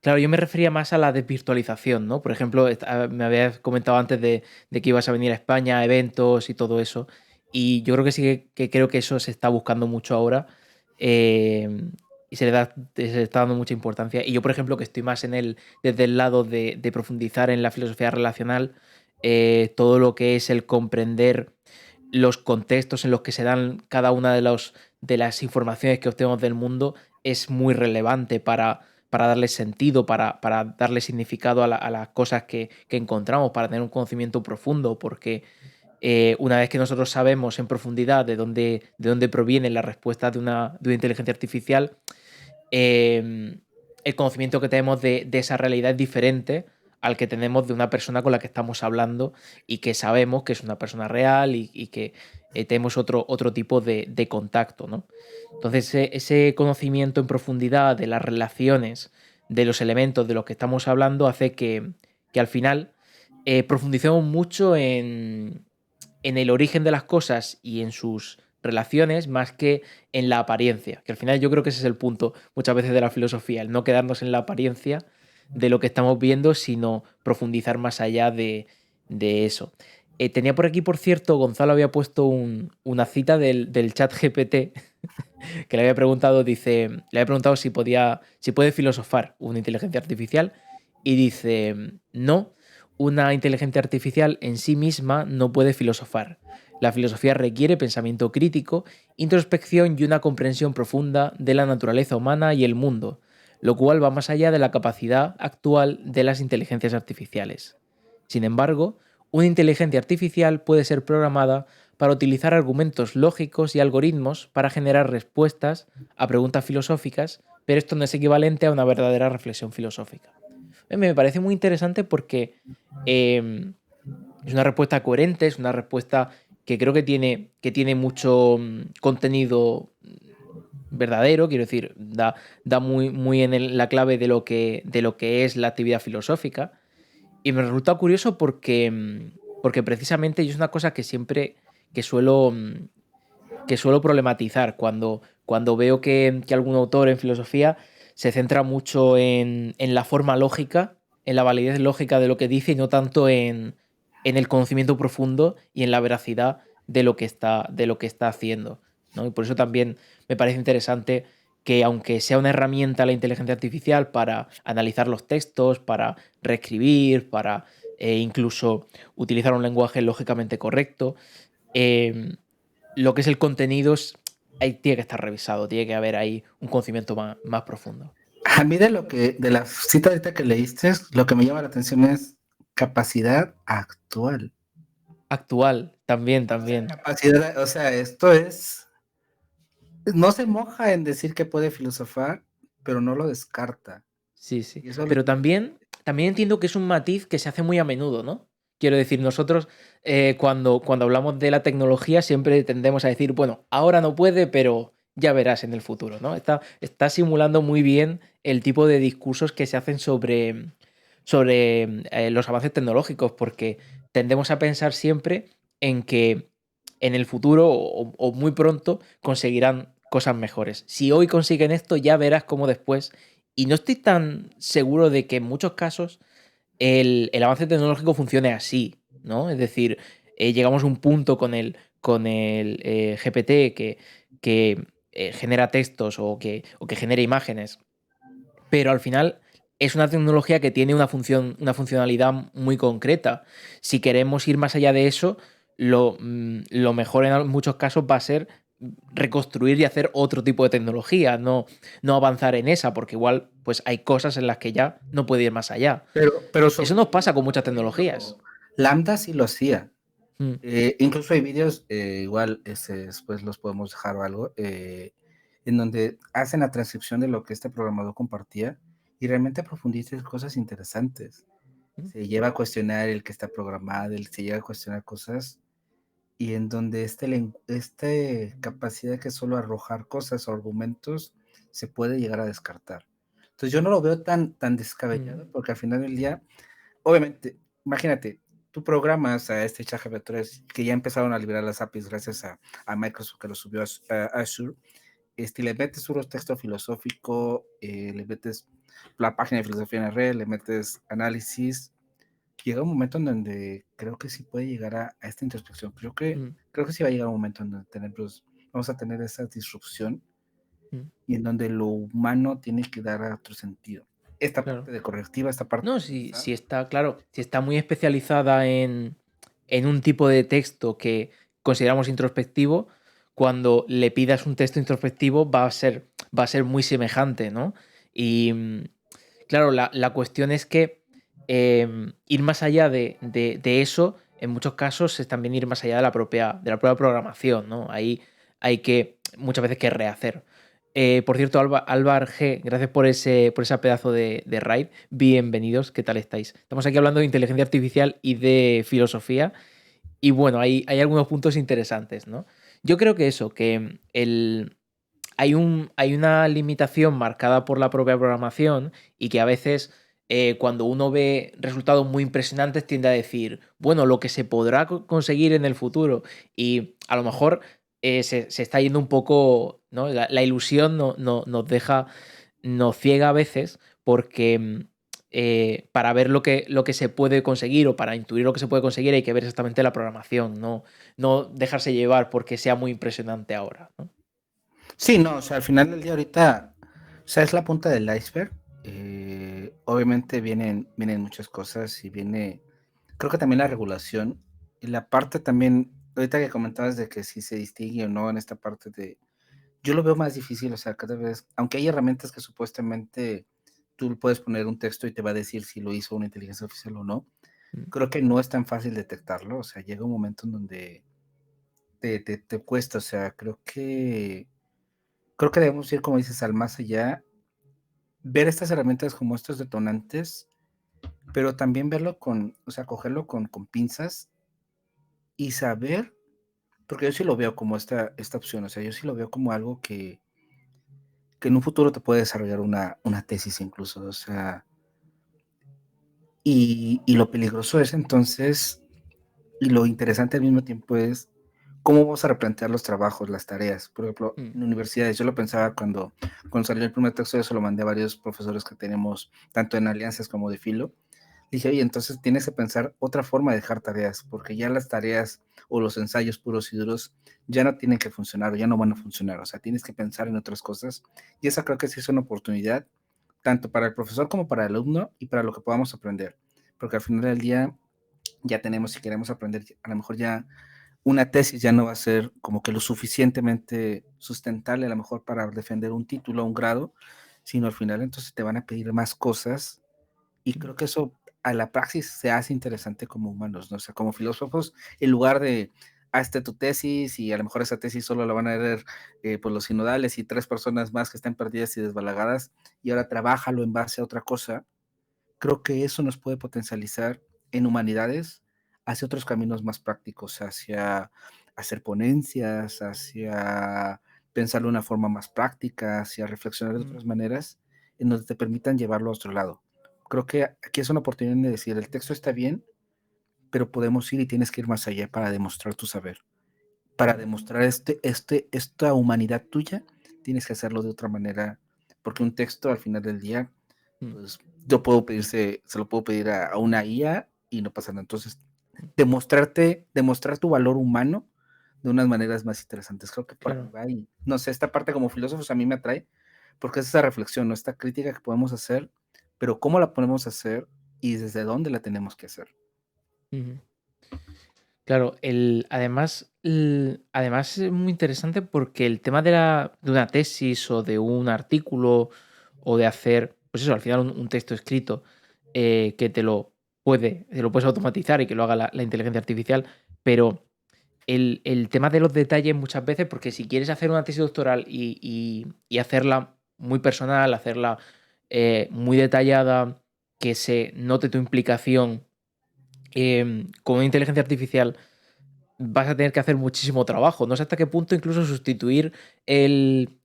Claro, yo me refería más a la desvirtualización, ¿no? Por ejemplo, me habías comentado antes de que ibas a venir a España a eventos y todo eso. Y yo creo que sí que creo que eso se está buscando mucho ahora. eh, y se le está dando mucha importancia. Y yo, por ejemplo, que estoy más desde el lado de profundizar en la filosofía relacional, todo lo que es el comprender los contextos en los que se dan cada una de las informaciones que obtenemos del mundo es muy relevante para darle sentido, para darle significado a las cosas que encontramos, para tener un conocimiento profundo, porque una vez que nosotros sabemos en profundidad de dónde proviene la respuesta de una inteligencia artificial, eh, el conocimiento que tenemos de esa realidad es diferente al que tenemos de una persona con la que estamos hablando y que sabemos que es una persona real y que tenemos otro tipo de contacto, ¿no? Entonces, ese conocimiento en profundidad de las relaciones, de los elementos de los que estamos hablando, hace que al final profundicemos mucho en el origen de las cosas y en sus relaciones más que en la apariencia, que al final yo creo que ese es el punto muchas veces de la filosofía, el no quedarnos en la apariencia de lo que estamos viendo, sino profundizar más allá de eso. Tenía por aquí, por cierto, Gonzalo había puesto una cita del chat GPT que le había preguntado, le había preguntado si puede filosofar una inteligencia artificial y dice, no, una inteligencia artificial en sí misma no puede filosofar. La filosofía requiere pensamiento crítico, introspección y una comprensión profunda de la naturaleza humana y el mundo, lo cual va más allá de la capacidad actual de las inteligencias artificiales. Sin embargo, una inteligencia artificial puede ser programada para utilizar argumentos lógicos y algoritmos para generar respuestas a preguntas filosóficas, pero esto no es equivalente a una verdadera reflexión filosófica. Me parece muy interesante porque es una respuesta coherente, es una respuesta que creo que tiene mucho contenido verdadero, quiero decir, da muy en la clave de lo que es la actividad filosófica. Y me resulta curioso porque precisamente yo es una cosa que siempre que suelo, que suelo problematizar cuando veo que algún autor en filosofía se centra mucho en la forma lógica, en la validez lógica de lo que dice y no tanto en el conocimiento profundo y en la veracidad de lo que está haciendo, ¿no? Y por eso también me parece interesante que aunque sea una herramienta la inteligencia artificial para analizar los textos, para reescribir, para incluso utilizar un lenguaje lógicamente correcto, eh, lo que es el contenido ahí tiene que estar revisado, tiene que haber ahí un conocimiento más profundo. A mí de la cita ahorita que leíste, lo que me llama la atención es capacidad actual. Actual, también, O sea, también. capacidad, o sea, esto es, no se moja en decir que puede filosofar, pero no lo descarta. Sí, sí. Y eso es lo Pero también entiendo que es un matiz que se hace muy a menudo, ¿no? Quiero decir, nosotros cuando hablamos de la tecnología siempre tendemos a decir, bueno, ahora no puede, pero ya verás en el futuro, ¿no? Está simulando muy bien el tipo de discursos que se hacen sobre los avances tecnológicos, porque tendemos a pensar siempre en que en el futuro o muy pronto conseguirán cosas mejores. Si hoy consiguen esto, ya verás cómo después y no estoy tan seguro de que en muchos casos el avance tecnológico funcione así, ¿no? Es decir, llegamos a un punto con el GPT que genera textos o que genera imágenes, pero al final es una tecnología que tiene una funcionalidad muy concreta. Si queremos ir más allá de eso, lo mejor en muchos casos va a ser reconstruir y hacer otro tipo de tecnología, no avanzar en esa, porque igual pues hay cosas en las que ya no puede ir más allá. Pero Eso sobre nos todo, pasa con muchas por tecnologías. ejemplo, Lambda sí lo hacía. Mm, Incluso hay vídeos, igual después los podemos dejar o algo, en donde hacen la transcripción de lo que este programador compartía y realmente profundiza en cosas interesantes. mm, Se lleva a cuestionar el que está programado, se llega a cuestionar cosas y en donde este capacidad que solo arrojar cosas o argumentos se puede llegar a descartar. Entonces yo no lo veo tan mm, descabellado porque al final del día, obviamente, imagínate, tú programas a este ChatGPT 3 que ya empezaron a liberar las APIs gracias a Microsoft que lo subió a Azure, le metes un texto filosófico, le metes la página de filosofía en la red, le metes análisis, llega un momento en donde creo que sí puede llegar a esta introspección. mm, Creo que sí va a llegar un momento en donde vamos a tener esa disrupción mm, y en donde lo humano tiene que dar otro sentido. Esta claro. parte de correctiva, esta parte No, de si pensar. está, claro, si está muy especializada en un tipo de texto que consideramos introspectivo, cuando le pidas un texto introspectivo va a ser muy semejante, ¿no? Y claro, la cuestión es que ir más allá de eso, en muchos casos, es también ir más allá de la propia programación, ¿no? Ahí hay que muchas veces que rehacer. Por cierto, Álvar G, gracias por ese pedazo de raid. Bienvenidos, ¿qué tal estáis? Estamos aquí hablando de inteligencia artificial y de filosofía. Y bueno, hay algunos puntos interesantes, ¿no? Yo creo que eso, que hay una limitación marcada por la propia programación y que a veces cuando uno ve resultados muy impresionantes tiende a decir, bueno, lo que se podrá conseguir en el futuro y a lo mejor se está yendo un poco, ¿no? La ilusión nos ciega a veces porque para ver lo que se puede conseguir o para intuir lo que se puede conseguir hay que ver exactamente la programación, no dejarse llevar porque sea muy impresionante ahora, ¿no? Sí, no, o sea, al final del día ahorita, o sea, es la punta del iceberg. Obviamente vienen muchas cosas y creo que también la regulación y la parte también, ahorita que comentabas de que si se distingue o no en esta parte yo lo veo más difícil, o sea, cada vez, aunque hay herramientas que supuestamente tú puedes poner un texto y te va a decir si lo hizo una inteligencia artificial o no, Mm, creo que no es tan fácil detectarlo, o sea, llega un momento en donde te cuesta, o sea, creo que debemos ir, como dices, al más allá, ver estas herramientas como estos detonantes, pero también verlo o sea, cogerlo con pinzas y saber, porque yo sí lo veo como esta opción, o sea, yo sí lo veo como algo que en un futuro te puede desarrollar una tesis incluso, o sea, y lo peligroso es entonces, y lo interesante al mismo tiempo es cómo vamos a replantear los trabajos, las tareas. Por ejemplo, mm, en universidades, yo lo pensaba cuando salió el primer texto, eso lo mandé a varios profesores que tenemos, tanto en alianzas como de filo. Dije, oye, entonces tienes que pensar otra forma de dejar tareas, porque ya las tareas o los ensayos puros y duros ya no tienen que funcionar o ya no van a funcionar. O sea, tienes que pensar en otras cosas. Y esa creo que sí es una oportunidad, tanto para el profesor como para el alumno y para lo que podamos aprender. Porque al final del día ya tenemos, si queremos aprender, a lo mejor ya una tesis ya no va a ser como que lo suficientemente sustentable a lo mejor para defender un título o un grado, sino al final entonces te van a pedir más cosas y mm, creo que eso a la praxis se hace interesante como humanos, ¿no? O sea, como filósofos, en lugar de hazte tu tesis y a lo mejor esa tesis solo la van a leer pues los sinodales y 3 personas más que estén perdidas y desbalagadas y ahora trabájalo en base a otra cosa, creo que eso nos puede potencializar en humanidades hacia otros caminos más prácticos, hacia hacer ponencias, hacia pensarlo de una forma más práctica, hacia reflexionar de mm, otras maneras en donde te permitan llevarlo a otro lado. Creo que aquí es una oportunidad de decir, el texto está bien, pero podemos ir y tienes que ir más allá para demostrar tu saber. Para mm, demostrar esta humanidad tuya, tienes que hacerlo de otra manera, porque un texto al final del día mm. pues se lo puedo pedir a una IA y no pasa nada. Entonces, demostrar tu valor humano de unas maneras más interesantes. Creo que por ahí Claro. va y, no sé, esta parte como filósofos a mí me atrae porque es esa reflexión, ¿no? Esta crítica que podemos hacer, pero cómo la podemos hacer y desde dónde la tenemos que hacer. Ujú. Claro, además es muy interesante porque el tema de una tesis o de un artículo o de hacer, pues eso, al final un texto escrito que te lo puedes automatizar y que lo haga la inteligencia artificial, pero el tema de los detalles muchas veces, porque si quieres hacer una tesis doctoral y hacerla muy personal, hacerla muy detallada, que se note tu implicación con una inteligencia artificial, vas a tener que hacer muchísimo trabajo. No sé hasta qué punto incluso sustituir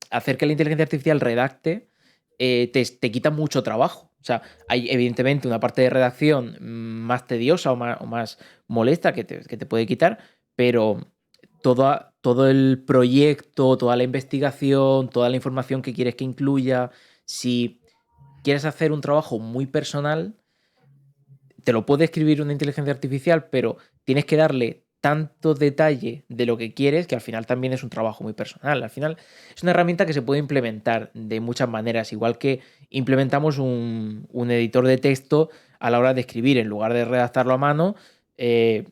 hacer que la inteligencia artificial redacte te quita mucho trabajo. O sea, hay evidentemente una parte de redacción más tediosa o más molesta que te puede quitar, pero todo el proyecto, toda la investigación, toda la información que quieres que incluya, si quieres hacer un trabajo muy personal, te lo puede escribir una inteligencia artificial, pero tienes que darle tanto detalle de lo que quieres que al final también es un trabajo muy personal. Al final es una herramienta que se puede implementar de muchas maneras, igual que implementamos un editor de texto a la hora de escribir. En lugar de redactarlo a mano,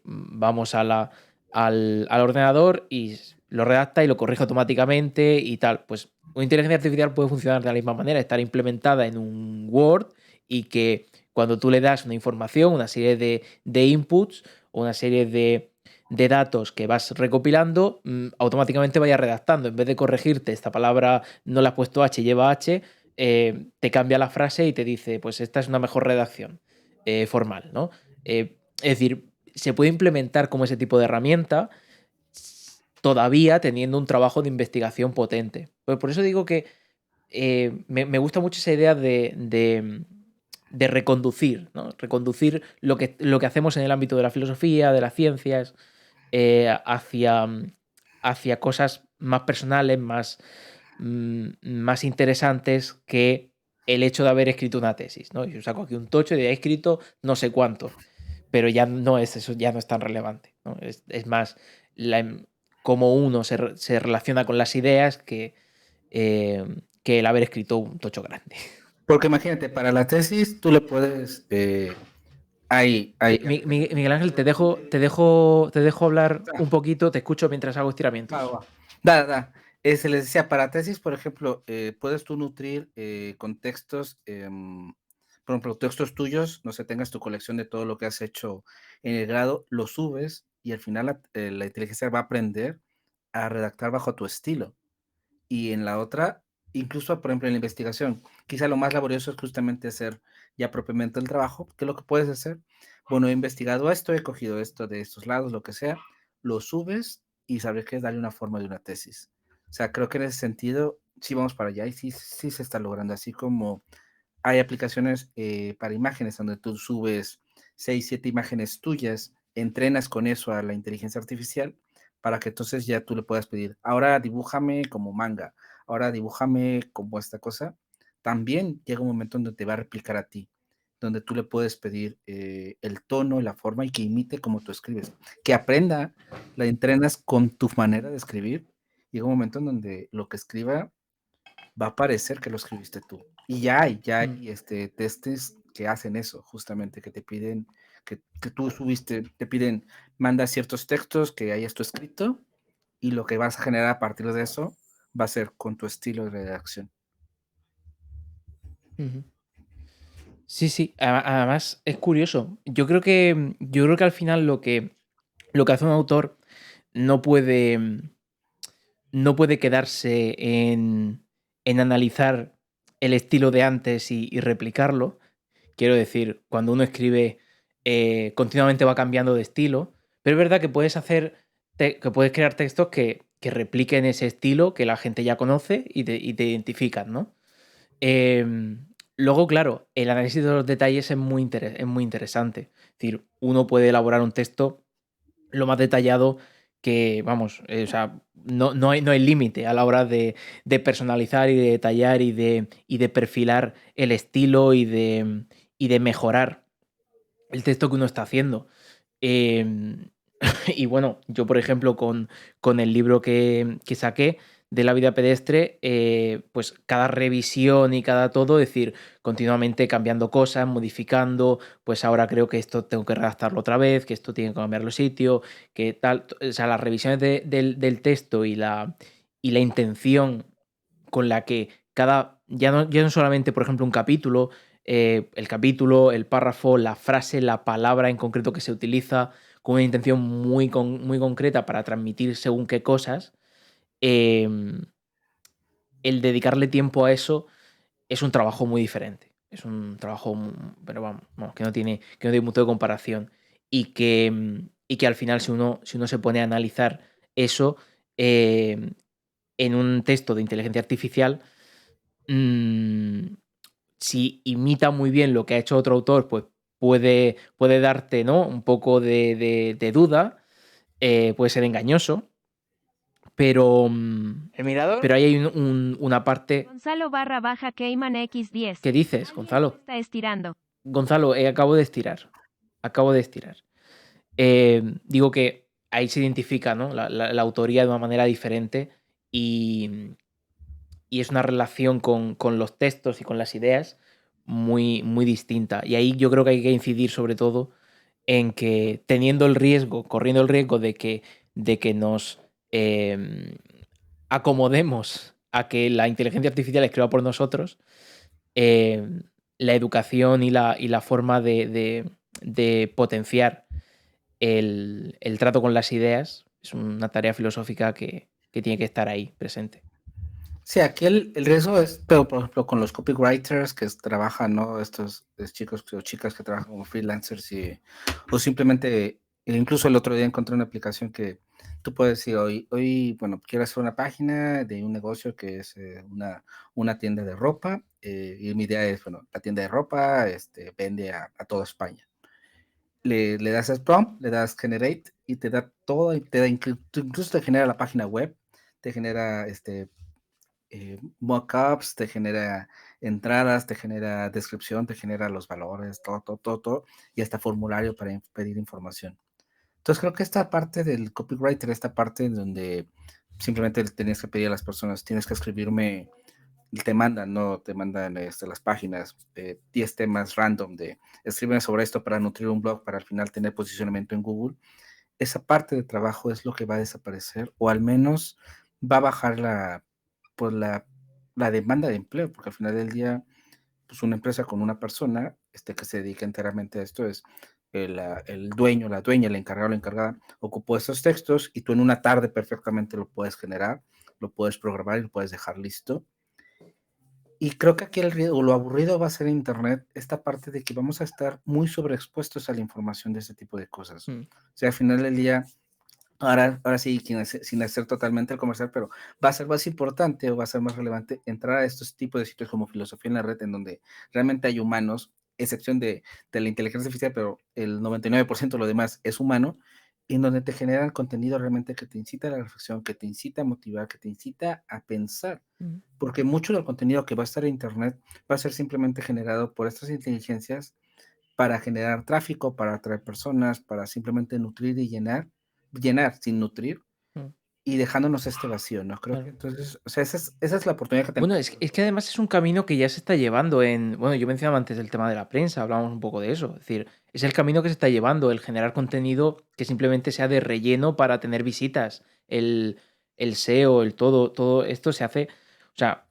vamos al ordenador y lo redacta y lo corrige automáticamente y tal. Pues una inteligencia artificial puede funcionar de la misma manera, estar implementada en un Word y que cuando tú le das una información, una serie de inputs o una serie de datos que vas recopilando, automáticamente vaya redactando. En vez de corregirte, esta palabra no la has puesto H, lleva H, te cambia la frase y te dice, pues esta es una mejor redacción formal, ¿no? Es decir, se puede implementar como ese tipo de herramienta todavía teniendo un trabajo de investigación potente. Pues por eso digo que me gusta mucho esa idea de reconducir, ¿no? Reconducir lo que hacemos en el ámbito de la filosofía, de las ciencias, hacia cosas más personales, más interesantes que el hecho de haber escrito una tesis, ¿no? Yo saco aquí un tocho y he escrito no sé cuánto, pero ya no es eso, ya no es tan relevante, ¿no? Es más cómo uno se relaciona con las ideas que el haber escrito un tocho grande. Porque imagínate, para la tesis tú le puedes, hay Miguel Ángel, aplicaciones. te dejo hablar un poquito, te escucho mientras hago Va, estiramientos. va. Da. Se les decía, para tesis, por ejemplo, puedes tú nutrir con textos, por ejemplo, textos tuyos, no sé, tengas tu colección de todo lo que has hecho en el grado, lo subes y al final la inteligencia va a aprender a redactar bajo tu estilo. Y en la otra, incluso, por ejemplo, en la investigación, quizá lo más laborioso es justamente hacer ya propiamente el trabajo. ¿Qué es lo que puedes hacer? Bueno, he investigado esto, he cogido esto de estos lados, lo que sea, lo subes y sabes que es darle una forma de una tesis. O sea, creo que en ese sentido sí vamos para allá y sí se está logrando, así como hay aplicaciones para imágenes donde tú subes 6 7 imágenes tuyas, entrenas con eso a la inteligencia artificial para que entonces ya tú le puedas pedir, ahora dibújame como manga, ahora dibújame como esta cosa. También llega un momento donde te va a replicar a ti, donde tú le puedes pedir el tono, la forma y que imite como tú escribes, que aprenda, la entrenas con tu manera de escribir. Llega un momento en donde lo que escriba va a parecer que lo escribiste tú. Y ya Mm, hay testes que hacen eso, justamente, que te piden, que tú subiste, te piden, manda ciertos textos que hayas tú escrito y lo que vas a generar a partir de eso va a ser con tu estilo de redacción. ujú. Sí, sí. Además, es curioso. Yo creo que al final lo que hace un autor no puede, no puede quedarse en analizar el estilo de antes y replicarlo. Quiero decir, cuando uno escribe, continuamente va cambiando de estilo, pero es verdad que que puedes crear textos que repliquen ese estilo que la gente ya conoce y te identifican, ¿no? Luego, claro, el análisis de los detalles es muy interesante. Es decir, uno puede elaborar un texto lo más detallado que, vamos, o sea, no hay límite a la hora de personalizar y de detallar y de perfilar el estilo y de mejorar el texto que uno está haciendo. Em, y bueno, yo por ejemplo con el libro que saqué de la vida pedestre, pues cada revisión y cada todo, es decir, continuamente cambiando cosas, modificando, pues ahora creo que esto tengo que redactarlo otra vez, que esto tiene que cambiarlo sitio, que tal, o sea, las revisiones del texto y la intención con la que ya no solamente, por ejemplo, un capítulo, el capítulo, el párrafo, la frase, la palabra en concreto que se utiliza con una intención muy concreta para transmitir según qué cosas, em, el dedicarle tiempo a eso es un trabajo muy diferente. Es un trabajo, pero vamos, que no tiene punto de comparación. Y que al final, si uno se pone a analizar eso en un texto de inteligencia artificial, mm, si imita muy bien lo que ha hecho otro autor, pues puede darte, ¿no? Un poco de duda, puede ser engañoso, pero, ¿El mirador? pero ahí hay una parte. Gonzalo barra baja Cayman X10. ¿Qué dices, Alguien se Gonzalo? está estirando. Gonzalo, acabo de estirar. Acabo de estirar. Digo que ahí se identifica, ¿no? La autoría de una manera diferente y, y es una relación con los textos y con las ideas muy distinta. Y ahí yo creo que hay que incidir sobre todo en que corriendo el riesgo de que nos acomodemos a que la inteligencia artificial escriba por nosotros, eh, la educación y la forma de potenciar el trato con las ideas es una tarea filosófica que tiene que estar ahí presente. Sí, aquí el riesgo es, pero por ejemplo, con los copywriters que trabajan, ¿no? Estos chicos o chicas que trabajan como freelancers o simplemente, incluso el otro día encontré una aplicación que tú puedes decir, hoy, bueno, quiero hacer una página de un negocio que es una tienda de ropa, y mi idea es, bueno, la tienda de ropa vende a toda España. Le das el prompt, le das generate y te da todo, y te da, incluso te genera la página web, te genera mockups, te genera entradas, te genera descripción, te genera los valores, todo, y hasta formulario para pedir información. Entonces creo que esta parte del copywriter, esta parte en donde simplemente tenías que pedir a las personas, tienes que escribirme, te mandan, ¿no? Te mandan las páginas, 10 temas random de escríbeme sobre esto para nutrir un blog, para al final tener posicionamiento en Google. Esa parte de trabajo es lo que va a desaparecer, o al menos va a bajar pues la demanda de empleo, porque al final del día, pues una empresa con una persona que se dedica enteramente a esto es el dueño, la dueña, el encargado, la encargada, ocupó esos textos y tú en una tarde perfectamente lo puedes generar, lo puedes programar y lo puedes dejar listo. Y creo que aquí lo aburrido va a ser Internet, esta parte de que vamos a estar muy sobreexpuestos a la información de ese tipo de cosas. O sea, al final del día, ahora sí, sin hacer totalmente el comercial, pero va a ser más importante o va a ser más relevante entrar a estos tipos de sitios como Filosofía en la Red, en donde realmente hay humanos, excepción de la inteligencia artificial, pero el 99% de lo demás es humano, en donde te generan contenido realmente que te incita a la reflexión, que te incita a motivar, que te incita a pensar. Porque mucho del contenido que va a estar en Internet va a ser simplemente generado por estas inteligencias para generar tráfico, para atraer personas, para simplemente nutrir y llenar sin nutrir y dejándonos este vacío, ¿no? Creo que entonces, o sea, esa es la oportunidad que tenemos. Bueno, es que además es un camino que ya se está llevando en. Bueno, yo mencionaba antes el tema de la prensa, hablábamos un poco de eso. Es decir, es el camino que se está llevando, el generar contenido que simplemente sea de relleno para tener visitas. El SEO, todo esto se hace. O sea,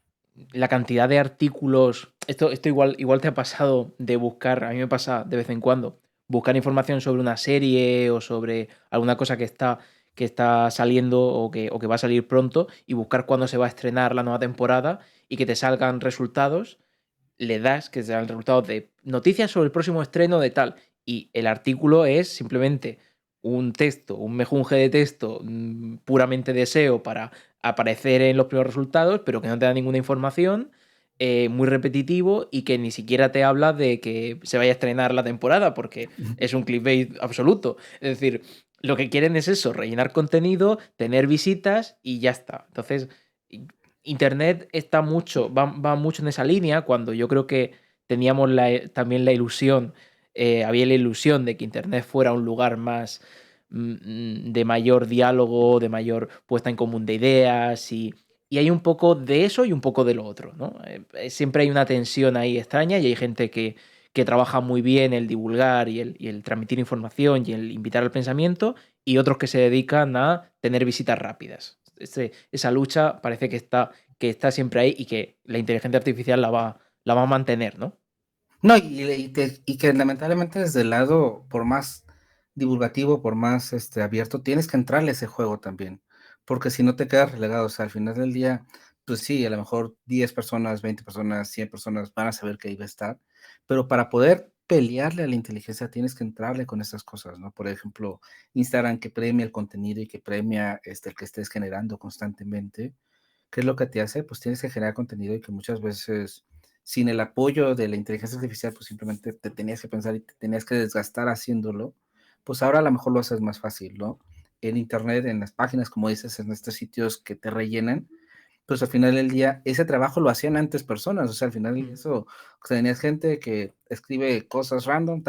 la cantidad de artículos. Esto igual te ha pasado de buscar, a mí me pasa de vez en cuando, buscar información sobre una serie o sobre alguna cosa que está saliendo o que va a salir pronto y buscar cuándo se va a estrenar la nueva temporada y que te salgan resultados, le das que te salgan resultados de noticias sobre el próximo estreno de tal y el artículo es simplemente un texto, un mejunje de texto puramente de SEO para aparecer en los primeros resultados, pero que no te da ninguna información, muy repetitivo y que ni siquiera te habla de que se vaya a estrenar la temporada porque es un clickbait absoluto. Es decir, lo que quieren es eso, rellenar contenido, tener visitas y ya está. Entonces, Internet va mucho en esa línea cuando yo creo que teníamos también la ilusión había la ilusión de que Internet fuera un lugar más de mayor diálogo, de mayor puesta en común de ideas y hay un poco de eso y un poco de lo otro, ¿no? Siempre hay una tensión ahí extraña y hay gente que trabaja muy bien el divulgar y el transmitir información y el invitar al pensamiento y otros que se dedican a tener visitas rápidas. Esa lucha parece que está siempre ahí y que la inteligencia artificial la va a mantener, ¿no? No, y que lamentablemente desde el lado, por más divulgativo, por más abierto, tienes que entrarle a ese juego también, porque si no te quedas relegado, o sea, al final del día, pues sí, a lo mejor 10 personas, 20 personas, 100 personas van a saber que ahí va a estar, pero para poder pelearle a la inteligencia tienes que entrarle con estas cosas, ¿no? Por ejemplo, Instagram que premia el contenido y que premia el que estés generando constantemente. ¿Qué es lo que te hace? Pues tienes que generar contenido y que muchas veces sin el apoyo de la inteligencia artificial, pues simplemente te tenías que pensar y te tenías que desgastar haciéndolo, pues ahora a lo mejor lo haces más fácil, ¿no? En internet, en las páginas, como dices, en estos sitios que te rellenan, pues al final del día, ese trabajo lo hacían antes personas, o sea, al final de eso, o sea, tenías gente que escribe cosas random,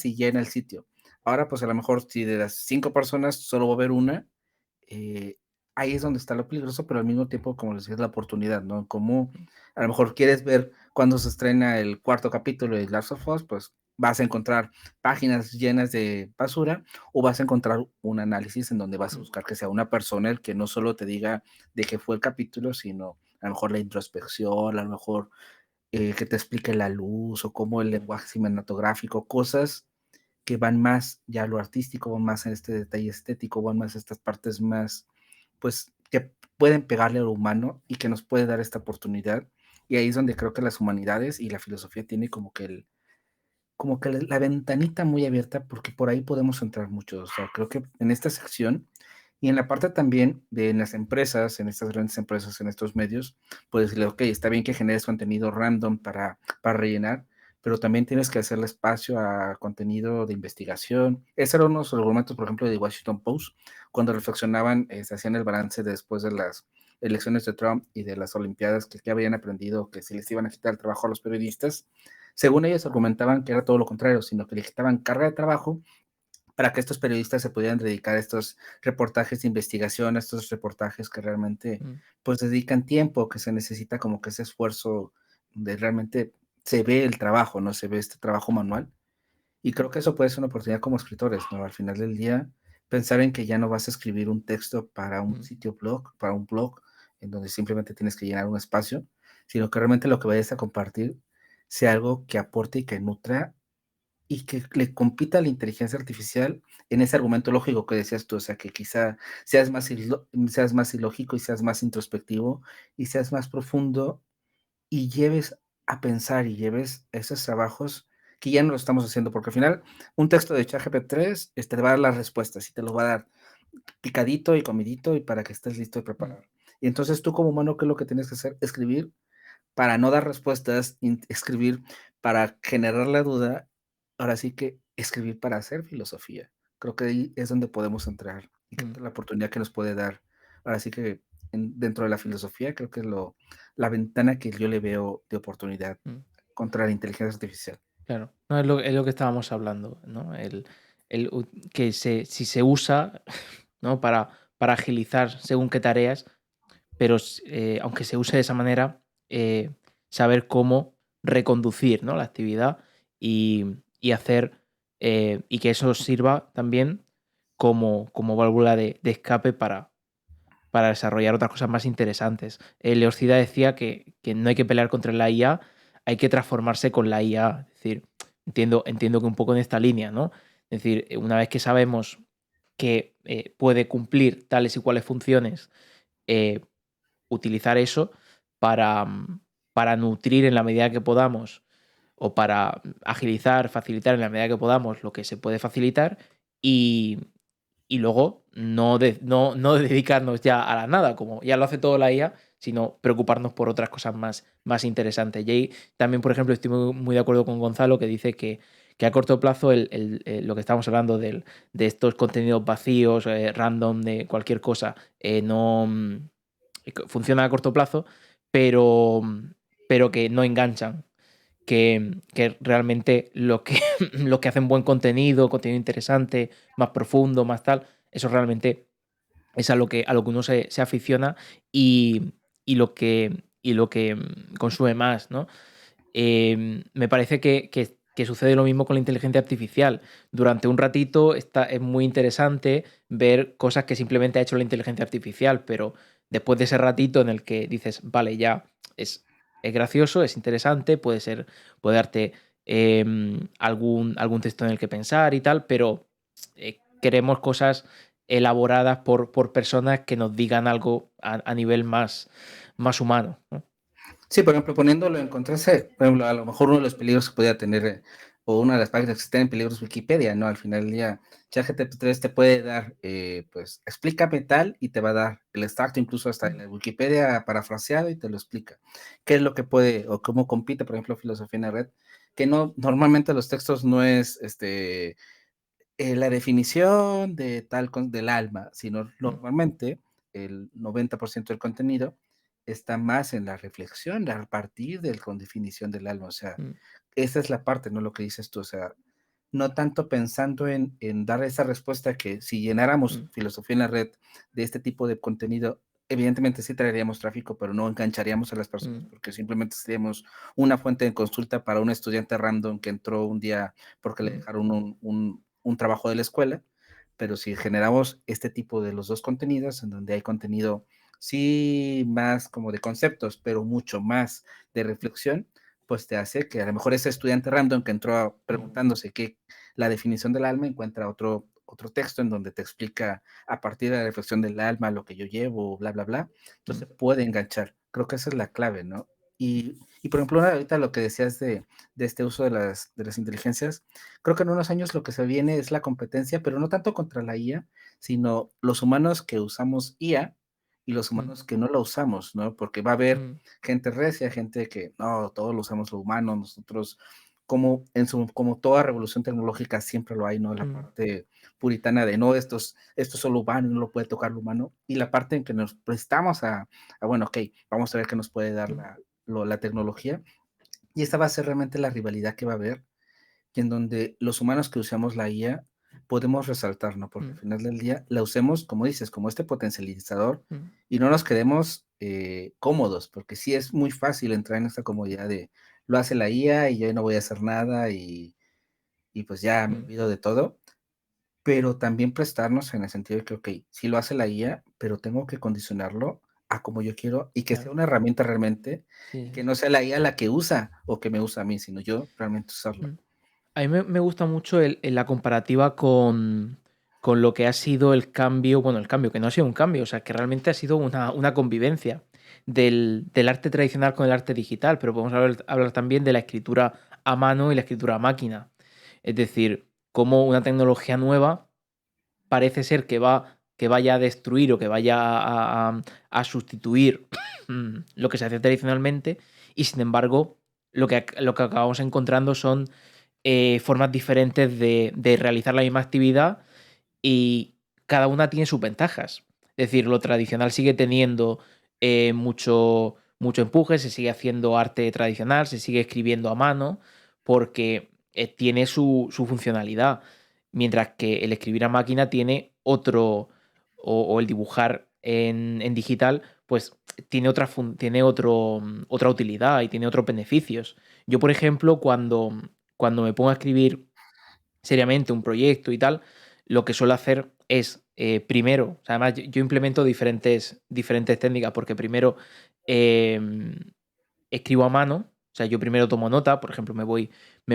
y llena el sitio. Ahora, pues a lo mejor si de las 5 personas solo va a haber una, eh, ahí es donde está lo peligroso, pero al mismo tiempo, como les decía, es la oportunidad, ¿no? Como a lo mejor quieres ver cuándo se estrena el 4º capítulo de Last of Us, pues vas a encontrar páginas llenas de basura o vas a encontrar un análisis en donde vas a buscar que sea una persona el que no solo te diga de qué fue el capítulo, sino a lo mejor la introspección, a lo mejor que te explique la luz o cómo el lenguaje cinematográfico, cosas que van más ya a lo artístico, van más en este detalle estético, van más a estas partes más, pues, que pueden pegarle a lo humano y que nos puede dar esta oportunidad. Y ahí es donde creo que las humanidades y la filosofía tiene como que la ventanita muy abierta, porque por ahí podemos entrar mucho. O sea, creo que en esta sección y en la parte también de en las empresas, en estas grandes empresas, en estos medios, puedes decirle, ok, está bien que generes contenido random para rellenar, pero también tienes que hacerle espacio a contenido de investigación. Ese era uno de los argumentos, por ejemplo, de Washington Post, cuando reflexionaban, se hacían el balance después de las elecciones de Trump y de las Olimpiadas, que habían aprendido que si les iban a quitar el trabajo a los periodistas. Según ellos argumentaban que era todo lo contrario, sino que le quitaban carga de trabajo para que estos periodistas se pudieran dedicar a estos reportajes de investigación, a estos reportajes que realmente pues dedican tiempo, que se necesita como que ese esfuerzo de realmente se ve el trabajo, ¿no? Se ve este trabajo manual. Y creo que eso puede ser una oportunidad como escritores, ¿no? Al final del día, pensar en que ya no vas a escribir un texto para un sitio blog, para un blog, en donde simplemente tienes que llenar un espacio, sino que realmente lo que vayas a compartir sea algo que aporte y que nutra y que le compita a la inteligencia artificial en ese argumento lógico que decías tú, o sea, que quizá seas más ilógico y seas más introspectivo y seas más profundo y lleves a pensar y lleves esos trabajos que ya no lo estamos haciendo, porque al final un texto de ChatGPT 3 te va a dar las respuestas y te lo va a dar picadito y comidito y para que estés listo y preparado. Y entonces tú como humano, ¿qué es lo que tienes que hacer? Escribir para no dar respuestas, escribir para generar la duda, ahora sí que escribir para hacer filosofía. Creo que ahí es donde podemos entrar y creo que la oportunidad que nos puede dar. Ahora sí que dentro de la filosofía creo que es la ventana que yo le veo de oportunidad contra la inteligencia artificial. Claro, no, es lo que estábamos hablando, ¿no? Que si se usa, ¿no? Para agilizar según qué tareas, pero aunque se use de esa manera, saber cómo reconducir, ¿no? La actividad y hacer y que eso sirva también como válvula de escape para desarrollar otras cosas más interesantes. Leorcida decía que no hay que pelear contra la IA, hay que transformarse con la IA. Es decir, entiendo que un poco en esta línea, ¿no? Es decir, una vez que sabemos que puede cumplir tales y cuales funciones, eh, utilizar eso para, para nutrir en la medida que podamos o para agilizar, facilitar en la medida que podamos lo que se puede facilitar y, y luego no dedicarnos ya a la nada, como ya lo hace todo la IA, sino preocuparnos por otras cosas más interesantes. Y ahí también, por ejemplo, estoy muy de acuerdo con Gonzalo que dice que a corto plazo lo que estamos hablando de estos contenidos vacíos, random, de cualquier cosa, no funciona a corto plazo, pero, pero que no enganchan. que realmente lo que hacen buen contenido interesante, más profundo, más tal, eso realmente es a lo que uno se aficiona y lo que consume más, ¿no? Me parece que sucede lo mismo con la inteligencia artificial. Durante un ratito es muy interesante ver cosas que simplemente ha hecho la inteligencia artificial, pero después de ese ratito en el que dices, vale, ya es gracioso, es interesante, puede darte algún texto en el que pensar y tal, pero queremos cosas elaboradas por personas que nos digan algo a nivel más humano, ¿no? Sí, por ejemplo, poniéndolo en contraste, por ejemplo, a lo mejor uno de los peligros que podía tener, o una de las páginas que estén en peligro es Wikipedia, ¿no? Al final del día, ChatGPT te puede dar, pues, explícame tal, y te va a dar el extracto, incluso hasta en la Wikipedia parafraseado, y te lo explica. ¿Qué es lo que puede, o cómo compite, por ejemplo, filosofía en la red? Que no, normalmente los textos no es, la definición de tal del alma, sino normalmente el 90% del contenido está más en la reflexión a partir con definición del alma. O sea, Mm, esa es la parte, ¿no? Lo que dices tú, o sea, no tanto pensando en dar esa respuesta que si llenáramos mm, filosofía en la red de este tipo de contenido, evidentemente sí traeríamos tráfico, pero no engancharíamos a las personas mm, porque simplemente seríamos una fuente de consulta para un estudiante random que entró un día porque le mm, dejaron un trabajo de la escuela. Pero si generamos este tipo de los dos contenidos, en donde hay contenido sí más como de conceptos, pero mucho más de reflexión, pues te hace que a lo mejor ese estudiante random que entró preguntándose qué la definición del alma encuentra otro texto en donde te explica a partir de la reflexión del alma lo que yo llevo, bla, bla, bla. mm, Entonces puede enganchar. Creo que esa es la clave, ¿no? Y por ejemplo, ahorita lo que decías de este uso de las inteligencias, creo que en unos años lo que se viene es la competencia, pero no tanto contra la IA, sino los humanos que usamos IA y los mm, humanos que no la usamos, ¿no? Porque va a haber mm, gente recia, gente que no, todos lo usamos lo humano, nosotros, como toda revolución tecnológica siempre lo hay, ¿no? La mm, parte puritana de no, esto es solo humano, no lo puede tocar lo humano, y la parte en que nos prestamos bueno, ok, vamos a ver qué nos puede dar mm, la tecnología, y esta va a ser realmente la rivalidad que va a haber, y en donde los humanos que usamos la IA podemos resaltar, ¿no? Porque al mm, final del día la usemos, como dices, como este potencializador, mm, y no nos quedemos cómodos, porque sí es muy fácil entrar en esta comodidad de lo hace la IA y yo no voy a hacer nada y pues ya me mm, olvido de todo, pero también prestarnos en el sentido de que, ok, sí lo hace la IA, pero tengo que condicionarlo a como yo quiero y que sea claro. una herramienta realmente Sí, y sí. que no sea la IA la que usa o que me usa a mí, sino yo realmente usarla. Mm. A mí me gusta mucho la comparativa con lo que ha sido el cambio, bueno, el cambio, que no ha sido un cambio, o sea, que realmente ha sido una convivencia del arte tradicional con el arte digital, pero podemos hablar también de la escritura a mano y la escritura a máquina. Es decir, cómo una tecnología nueva parece ser que vaya a destruir o que vaya a sustituir lo que se hacía tradicionalmente y sin embargo lo que acabamos encontrando son formas diferentes de realizar la misma actividad y cada una tiene sus ventajas. Es decir, lo tradicional sigue teniendo mucho empuje, se sigue haciendo arte tradicional, se sigue escribiendo a mano, porque tiene su funcionalidad, mientras que el escribir a máquina tiene o el dibujar en digital, pues tiene otra utilidad y tiene otros beneficios. Yo, por ejemplo, cuando me pongo a escribir seriamente un proyecto y tal, lo que suelo hacer es, primero, o sea, además yo implemento diferentes técnicas, porque primero escribo a mano, o sea, yo primero tomo nota, por ejemplo, me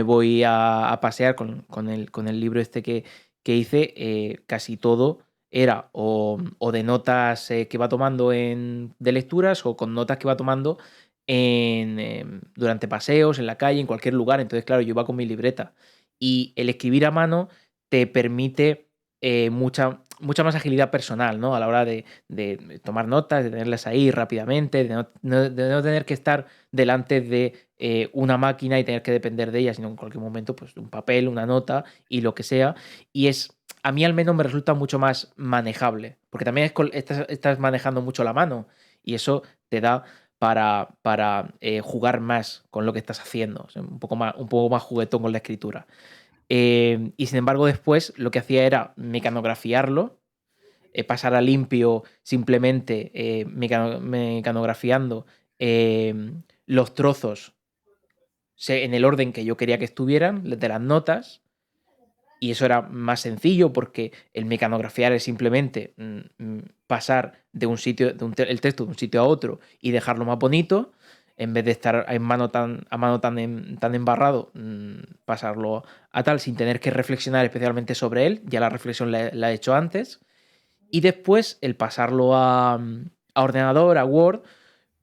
voy a pasear con el libro este que hice, casi todo era o de notas que va tomando de lecturas o con notas que va tomando durante paseos, en la calle, en cualquier lugar. Entonces, claro, yo iba con mi libreta. Y el escribir a mano te permite mucha más agilidad personal, ¿no? A la hora de tomar notas, de tenerlas ahí rápidamente, de no tener que estar delante de una máquina y tener que depender de ella, sino en cualquier momento, pues un papel, una nota y lo que sea. Y a mí al menos me resulta mucho más manejable, porque también estás manejando mucho la mano y eso te da para jugar más con lo que estás haciendo, o sea, un poco más juguetón con la escritura. Y sin embargo, después lo que hacía era mecanografiarlo, pasar a limpio simplemente mecanografiando los trozos en el orden que yo quería que estuvieran, de las notas. Y eso era más sencillo porque el mecanografiar es simplemente pasar de un sitio, el texto de un sitio a otro y dejarlo más bonito, en vez de estar a mano tan embarrado, pasarlo a tal sin tener que reflexionar especialmente sobre él. Ya la reflexión la he hecho antes. Y después el pasarlo a ordenador, a Word,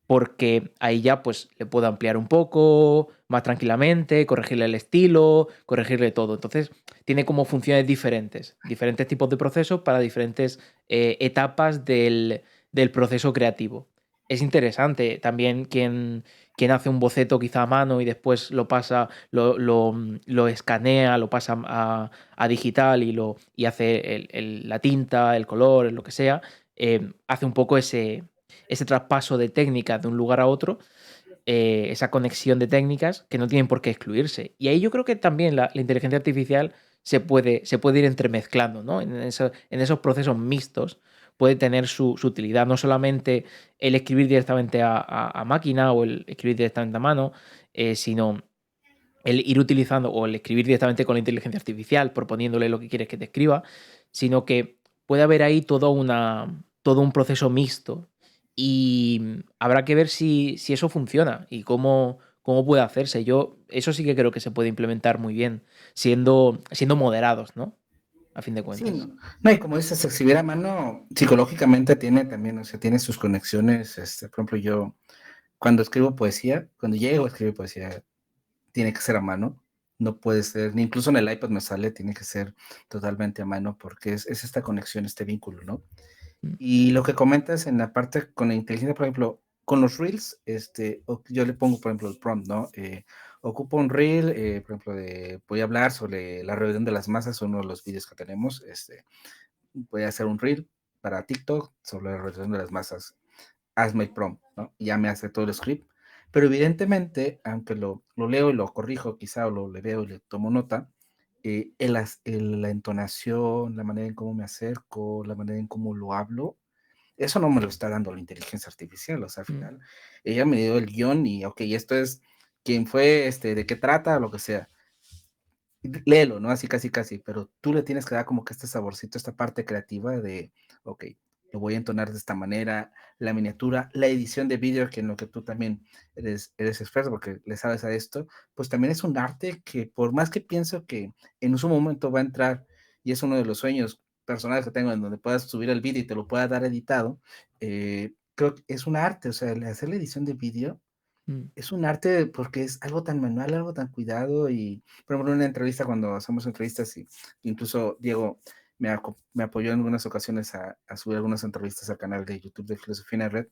porque ahí ya pues le puedo ampliar un poco más tranquilamente, corregirle el estilo, corregirle todo. Entonces tiene como funciones diferentes tipos de procesos para diferentes etapas del proceso creativo. Es interesante también quien hace un boceto quizá a mano y después lo pasa, lo escanea, lo pasa a digital y hace la tinta, el color, lo que sea, hace un poco ese traspaso de técnicas de un lugar a otro, esa conexión de técnicas que no tienen por qué excluirse. Y ahí yo creo que también la inteligencia artificial se puede ir entremezclando, ¿no? En esos procesos mixtos puede tener su utilidad, no solamente el escribir directamente a máquina o el escribir directamente a mano, sino el ir utilizando o el escribir directamente con la inteligencia artificial, proponiéndole lo que quieres que te escriba, sino que puede haber ahí todo un proceso mixto y habrá que ver si eso funciona y cómo puede hacerse. Yo eso sí que creo que se puede implementar muy bien, siendo moderados, ¿no? A fin de Sí, cuentas. no, y como dices, escribir a mano psicológicamente tiene también, o sea, tiene sus conexiones. Por ejemplo, yo cuando escribo poesía, cuando llego a escribir poesía, tiene que ser a mano, no puede ser, ni incluso en el iPad me sale, tiene que ser totalmente a mano porque es esta conexión, este vínculo, ¿no? Mm. Y lo que comentas en la parte con la inteligencia, por ejemplo, con los reels, yo le pongo, por ejemplo, el prompt, ¿no? Ocupo un reel, por ejemplo, voy a hablar sobre la rebelión de las masas, uno de los vídeos que tenemos, voy a hacer un reel para TikTok sobre la rebelión de las masas, hazme el prompt, ¿no? Y ya me hace todo el script, pero evidentemente, aunque lo leo y lo corrijo quizá, o lo le veo y le tomo nota, la entonación, la manera en cómo me acerco, la manera en cómo lo hablo, eso no me lo está dando la inteligencia artificial, o sea, al final, ella me dio el guión y, ok, esto es quién fue, de qué trata, lo que sea. Léelo, ¿no? Así casi, casi, pero tú le tienes que dar como que este saborcito, esta parte creativa de, ok, lo voy a entonar de esta manera, la miniatura, la edición de vídeo, que en lo que tú también eres experto porque le sabes a esto, pues también es un arte que por más que pienso que en su momento va a entrar, y es uno de los sueños personales que tengo en donde puedas subir el vídeo y te lo pueda dar editado, creo que es un arte, o sea, el hacer la edición de vídeo es un arte porque es algo tan manual, algo tan cuidado y, por ejemplo, en una entrevista, cuando hacemos entrevistas, y incluso Diego me apoyó en algunas ocasiones a subir algunas entrevistas al canal de YouTube de Filosofía en la Red,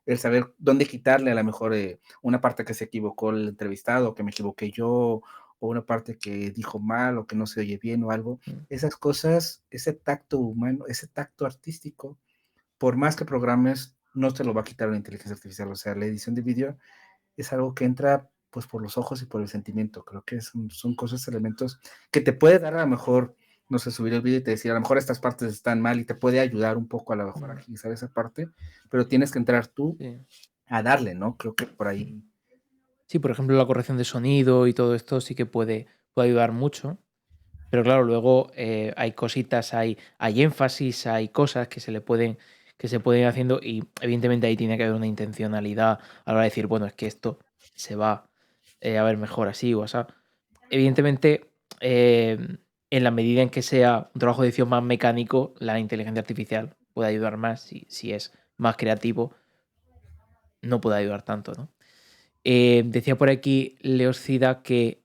el saber dónde quitarle a lo mejor una parte que se equivocó el entrevistado, o que me equivoqué yo, o una parte que dijo mal, o que no se oye bien o algo, esas cosas, ese tacto humano, ese tacto artístico, por más que programes, no te lo va a quitar la inteligencia artificial, o sea, la edición de vídeo es algo que entra pues por los ojos y por el sentimiento. Creo que son cosas, elementos que te puede dar a lo mejor, no sé, subir el video y te decir, a lo mejor estas partes están mal y te puede ayudar un poco a lo mejor a agilizar esa parte, pero tienes que entrar tú Sí. a darle, ¿no? Creo que por ahí. Sí, por ejemplo, la corrección de sonido y todo esto sí que puede ayudar mucho. Pero claro, luego hay cositas, hay énfasis, hay cosas que se pueden ir haciendo y evidentemente ahí tiene que haber una intencionalidad a la hora de decir, bueno, es que esto se va a ver mejor así o así. Evidentemente, en la medida en que sea un trabajo de edición más mecánico, la inteligencia artificial puede ayudar más. Si es más creativo, no puede ayudar tanto, ¿no? Decía por aquí Leoscida que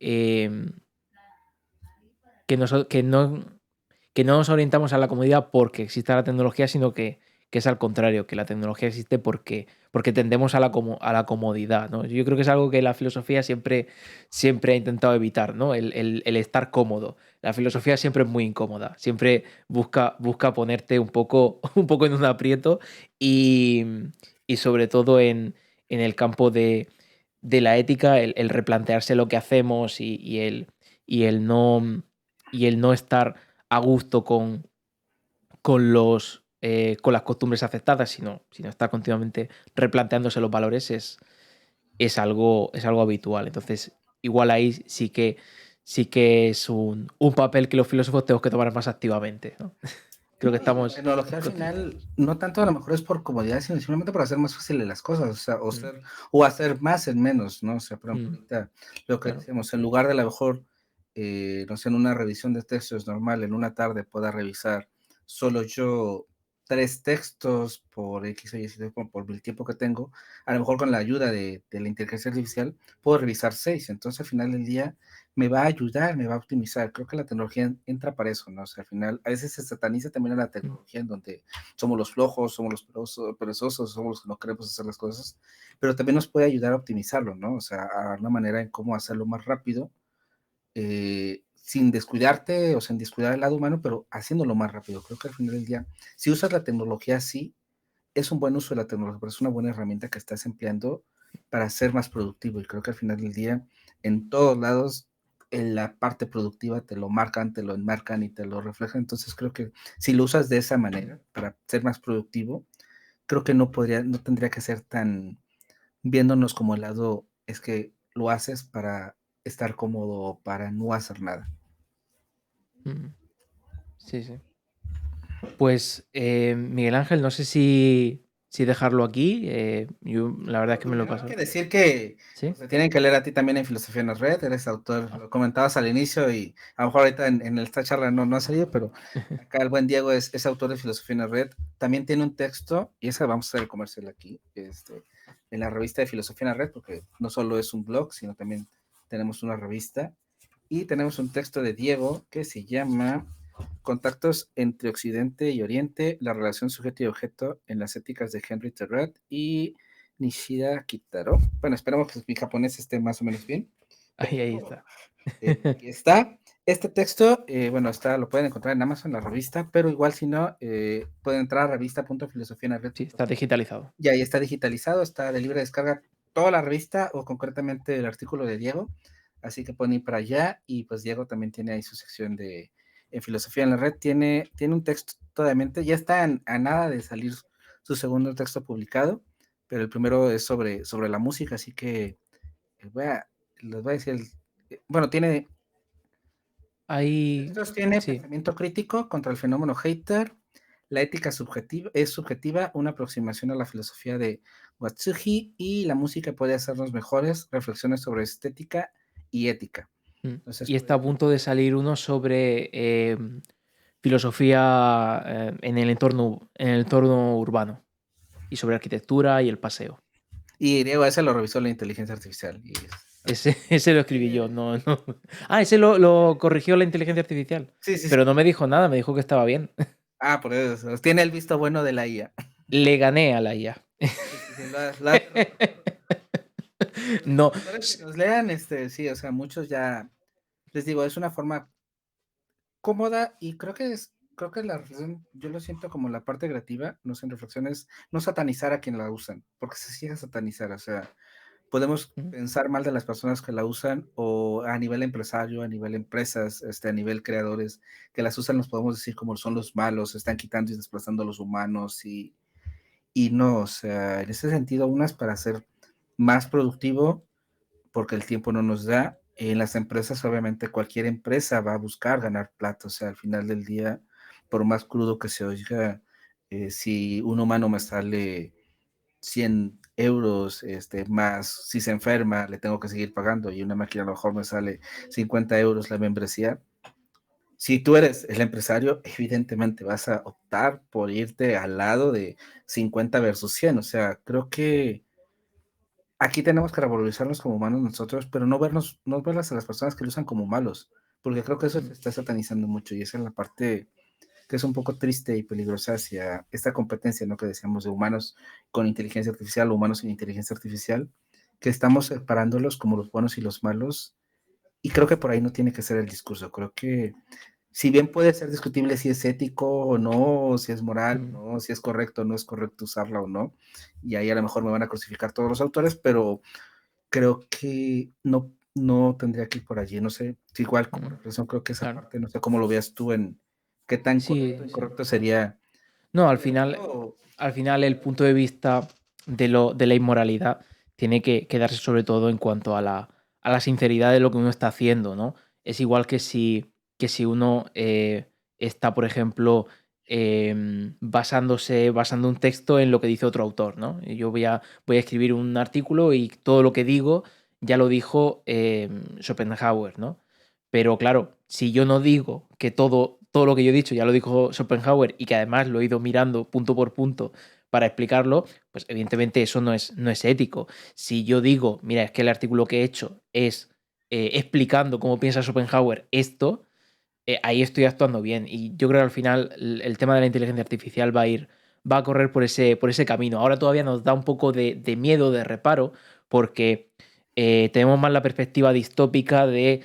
no nos orientamos a la comodidad porque exista la tecnología, sino que es al contrario, que la tecnología existe porque tendemos a la comodidad, ¿no? Yo creo que es algo que la filosofía siempre ha intentado evitar, ¿no? El estar cómodo. La filosofía siempre es muy incómoda, siempre busca ponerte un poco en un aprieto y sobre todo en el campo de la ética, el replantearse lo que hacemos y el no estar a gusto con con las costumbres aceptadas, sino estar continuamente replanteándose los valores es algo habitual. Entonces, igual ahí sí que es un papel que los filósofos tenemos que tomar más activamente, ¿no? Creo que No, y la estamos tecnología al final no tanto a lo mejor es por comodidad, sino simplemente para hacer más fáciles las cosas, o sea, mm, o hacer más en menos, ¿no? O sea, por ejemplo, mm, ahorita lo que claro. decíamos, en lugar de a lo mejor, no sé, en una revisión de textos normal, en una tarde pueda revisar solo yo 3 textos por X o Y, por el tiempo que tengo, a lo mejor con la ayuda de la inteligencia artificial puedo revisar 6, entonces al final del día me va a ayudar, me va a optimizar. Creo que la tecnología entra para eso, ¿no? O sea, al final, a veces se sataniza también a la Mm, tecnología, en donde somos los flojos, somos los perezosos, somos los que no queremos hacer las cosas, pero también nos puede ayudar a optimizarlo, ¿no? O sea, a una manera en cómo hacerlo más rápido, sin descuidarte o sin descuidar el lado humano, pero haciéndolo más rápido. Creo que al final del día, si usas la tecnología así, es un buen uso de la tecnología, pero es una buena herramienta que estás empleando para ser más productivo. Y creo que al final del día, en todos lados, en la parte productiva te lo marcan, te lo enmarcan y te lo reflejan. Entonces creo que si lo usas de esa manera para ser más productivo, creo que no tendría que ser tan viéndonos como el lado, es que lo haces para estar cómodo o para no hacer nada. mm. Sí, sí. Pues, Miguel Ángel, no sé si dejarlo aquí. Yo la verdad es que me Pues lo he nada más que pasado. decir que ¿Sí? pues, te tienen que leer a ti también en Filosofía en la Red, eres autor, Ah. lo comentabas al inicio y a lo mejor ahorita en esta charla no ha salido, pero acá el buen Diego es autor de Filosofía en la Red, también tiene un texto, y esa vamos a hacer el comercial aquí, en la revista de Filosofía en la Red, porque no solo es un blog, sino también tenemos una revista, y tenemos un texto de Diego que se llama Contactos entre Occidente y Oriente, la relación sujeto y objeto en las éticas de Henry Thoreau y Nishida Kitaro. Bueno, esperamos que mi japonés esté más o menos bien. Ahí está. Aquí está. Este texto, bueno, lo pueden encontrar en Amazon, la revista, pero igual si no, pueden entrar a Sí, está revista.filosofianared.com digitalizado. y ahí está digitalizado, está de libre descarga toda la revista o concretamente el artículo de Diego. Así que pueden ir para allá y pues Diego también tiene ahí su sección de en Filosofía en la Red. Tiene un texto todavía, ya está a nada de salir su segundo texto publicado, pero el primero es sobre la música, así que voy a, les voy a decir, bueno, Ahí, tiene sí. pensamiento crítico contra el fenómeno hater, la ética subjetiva, es subjetiva, una aproximación a la filosofía de Watsuji y la música puede hacernos mejores, reflexiones sobre estética y ética. Mm. Entonces, Y está a punto de salir uno sobre filosofía en el entorno urbano y sobre arquitectura y el paseo. y Diego, ese lo revisó la inteligencia artificial. Ese lo escribí yo, no, no. Ah, ese lo corrigió la inteligencia artificial. Sí, sí, Pero sí. no me dijo nada, me dijo que estaba bien. Por eso. Tiene el visto bueno de la IA. Le gané a la IA. Sí, sí, sí, los No. lectores que nos lean, sí, o sea, muchos ya, les digo, es una forma cómoda y creo que la reflexión, yo lo siento como la parte creativa, no sé, en reflexiones, no satanizar a quien la usan, porque se llega a satanizar, o sea, podemos pensar mal de las personas que la usan o a nivel empresario, a nivel empresas, a nivel creadores que las usan, nos podemos decir como son los malos, están quitando y desplazando a los humanos y no, o sea, en ese sentido, unas para ser más productivo, porque el tiempo no nos da. En las empresas, obviamente, cualquier empresa va a buscar ganar plata, o sea, al final del día, por más crudo que se oiga, si un humano me sale 100 euros más, si se enferma, le tengo que seguir pagando y una máquina a lo mejor me sale 50 euros la membresía. Si tú eres el empresario, evidentemente vas a optar por irte al lado de 50 versus 100. O sea, creo que aquí tenemos que revalorizarnos como humanos nosotros, pero no verlas a las personas que lo usan como malos, porque creo que eso se está satanizando mucho y esa es la parte que es un poco triste y peligrosa hacia esta competencia, ¿no? Que decíamos de humanos con inteligencia artificial o humanos sin inteligencia artificial, que estamos separándolos como los buenos y los malos, y creo que por ahí no tiene que ser el discurso, creo que si bien puede ser discutible si es ético o no, o si es moral Mm. o no, si es correcto o no es correcto usarla o no, y ahí a lo mejor me van a crucificar todos los autores, pero creo que no tendría que ir por allí, no sé, igual como Mm. reflexión creo que esa Claro. parte, no sé cómo lo veas tú en qué tan correcto Sí, o sí. incorrecto sería No, leerlo. al final el punto de vista de la inmoralidad tiene que darse sobre todo en cuanto a la sinceridad de lo que uno está haciendo, ¿no? Es igual que si uno está, por ejemplo, basando un texto en lo que dice otro autor, ¿no? Y yo voy a escribir un artículo y todo lo que digo ya lo dijo Schopenhauer, ¿no? Pero claro, si yo no digo que todo lo que yo he dicho ya lo dijo Schopenhauer y que además lo he ido mirando punto por punto para explicarlo, pues evidentemente eso no es ético. Si yo digo, mira, es que el artículo que he hecho es explicando cómo piensa Schopenhauer esto, ahí estoy actuando bien. Y yo creo que al final el tema de la inteligencia artificial va a correr por ese camino. Ahora todavía nos da un poco de miedo, de reparo, porque tenemos más la perspectiva distópica de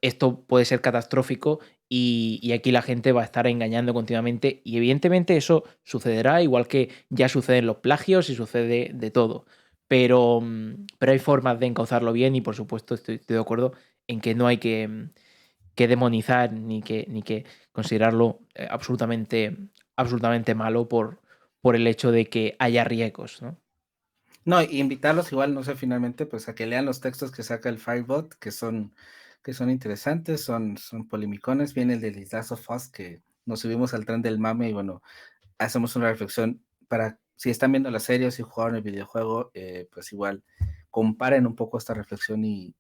esto puede ser catastrófico y aquí la gente va a estar engañando continuamente. Y evidentemente eso sucederá, igual que ya suceden los plagios y sucede de todo. Pero hay formas de encauzarlo bien y por supuesto estoy de acuerdo en que no hay que demonizar ni que considerarlo absolutamente malo por el hecho de que haya riesgos, ¿no? No, y invitarlos igual, no sé, finalmente, pues a que lean los textos que saca el Firebot, que son interesantes, son polemicones. Viene el de The Last of Us, que nos subimos al tren del mame y bueno, hacemos una reflexión para, si están viendo la serie o si jugaron el videojuego, pues igual comparen un poco esta reflexión y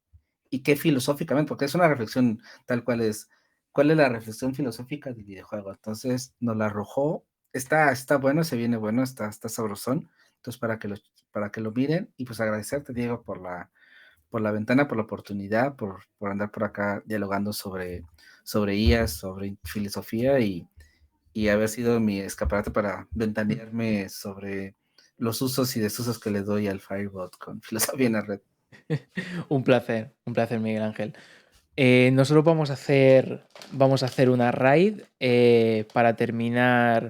qué filosóficamente, porque es una reflexión tal cual es, ¿cuál es la reflexión filosófica del videojuego? Entonces nos la arrojó, está bueno, se viene bueno, está sabrosón, entonces para que lo miren y pues agradecerte, Diego, por la ventana, por la oportunidad, por andar por acá dialogando sobre IAS, sobre filosofía y haber sido mi escaparate para ventanearme sobre los usos y desusos que le doy al Firebot con filosofía en la red. Un placer, Miguel Ángel. Nosotros vamos a hacer una raid para terminar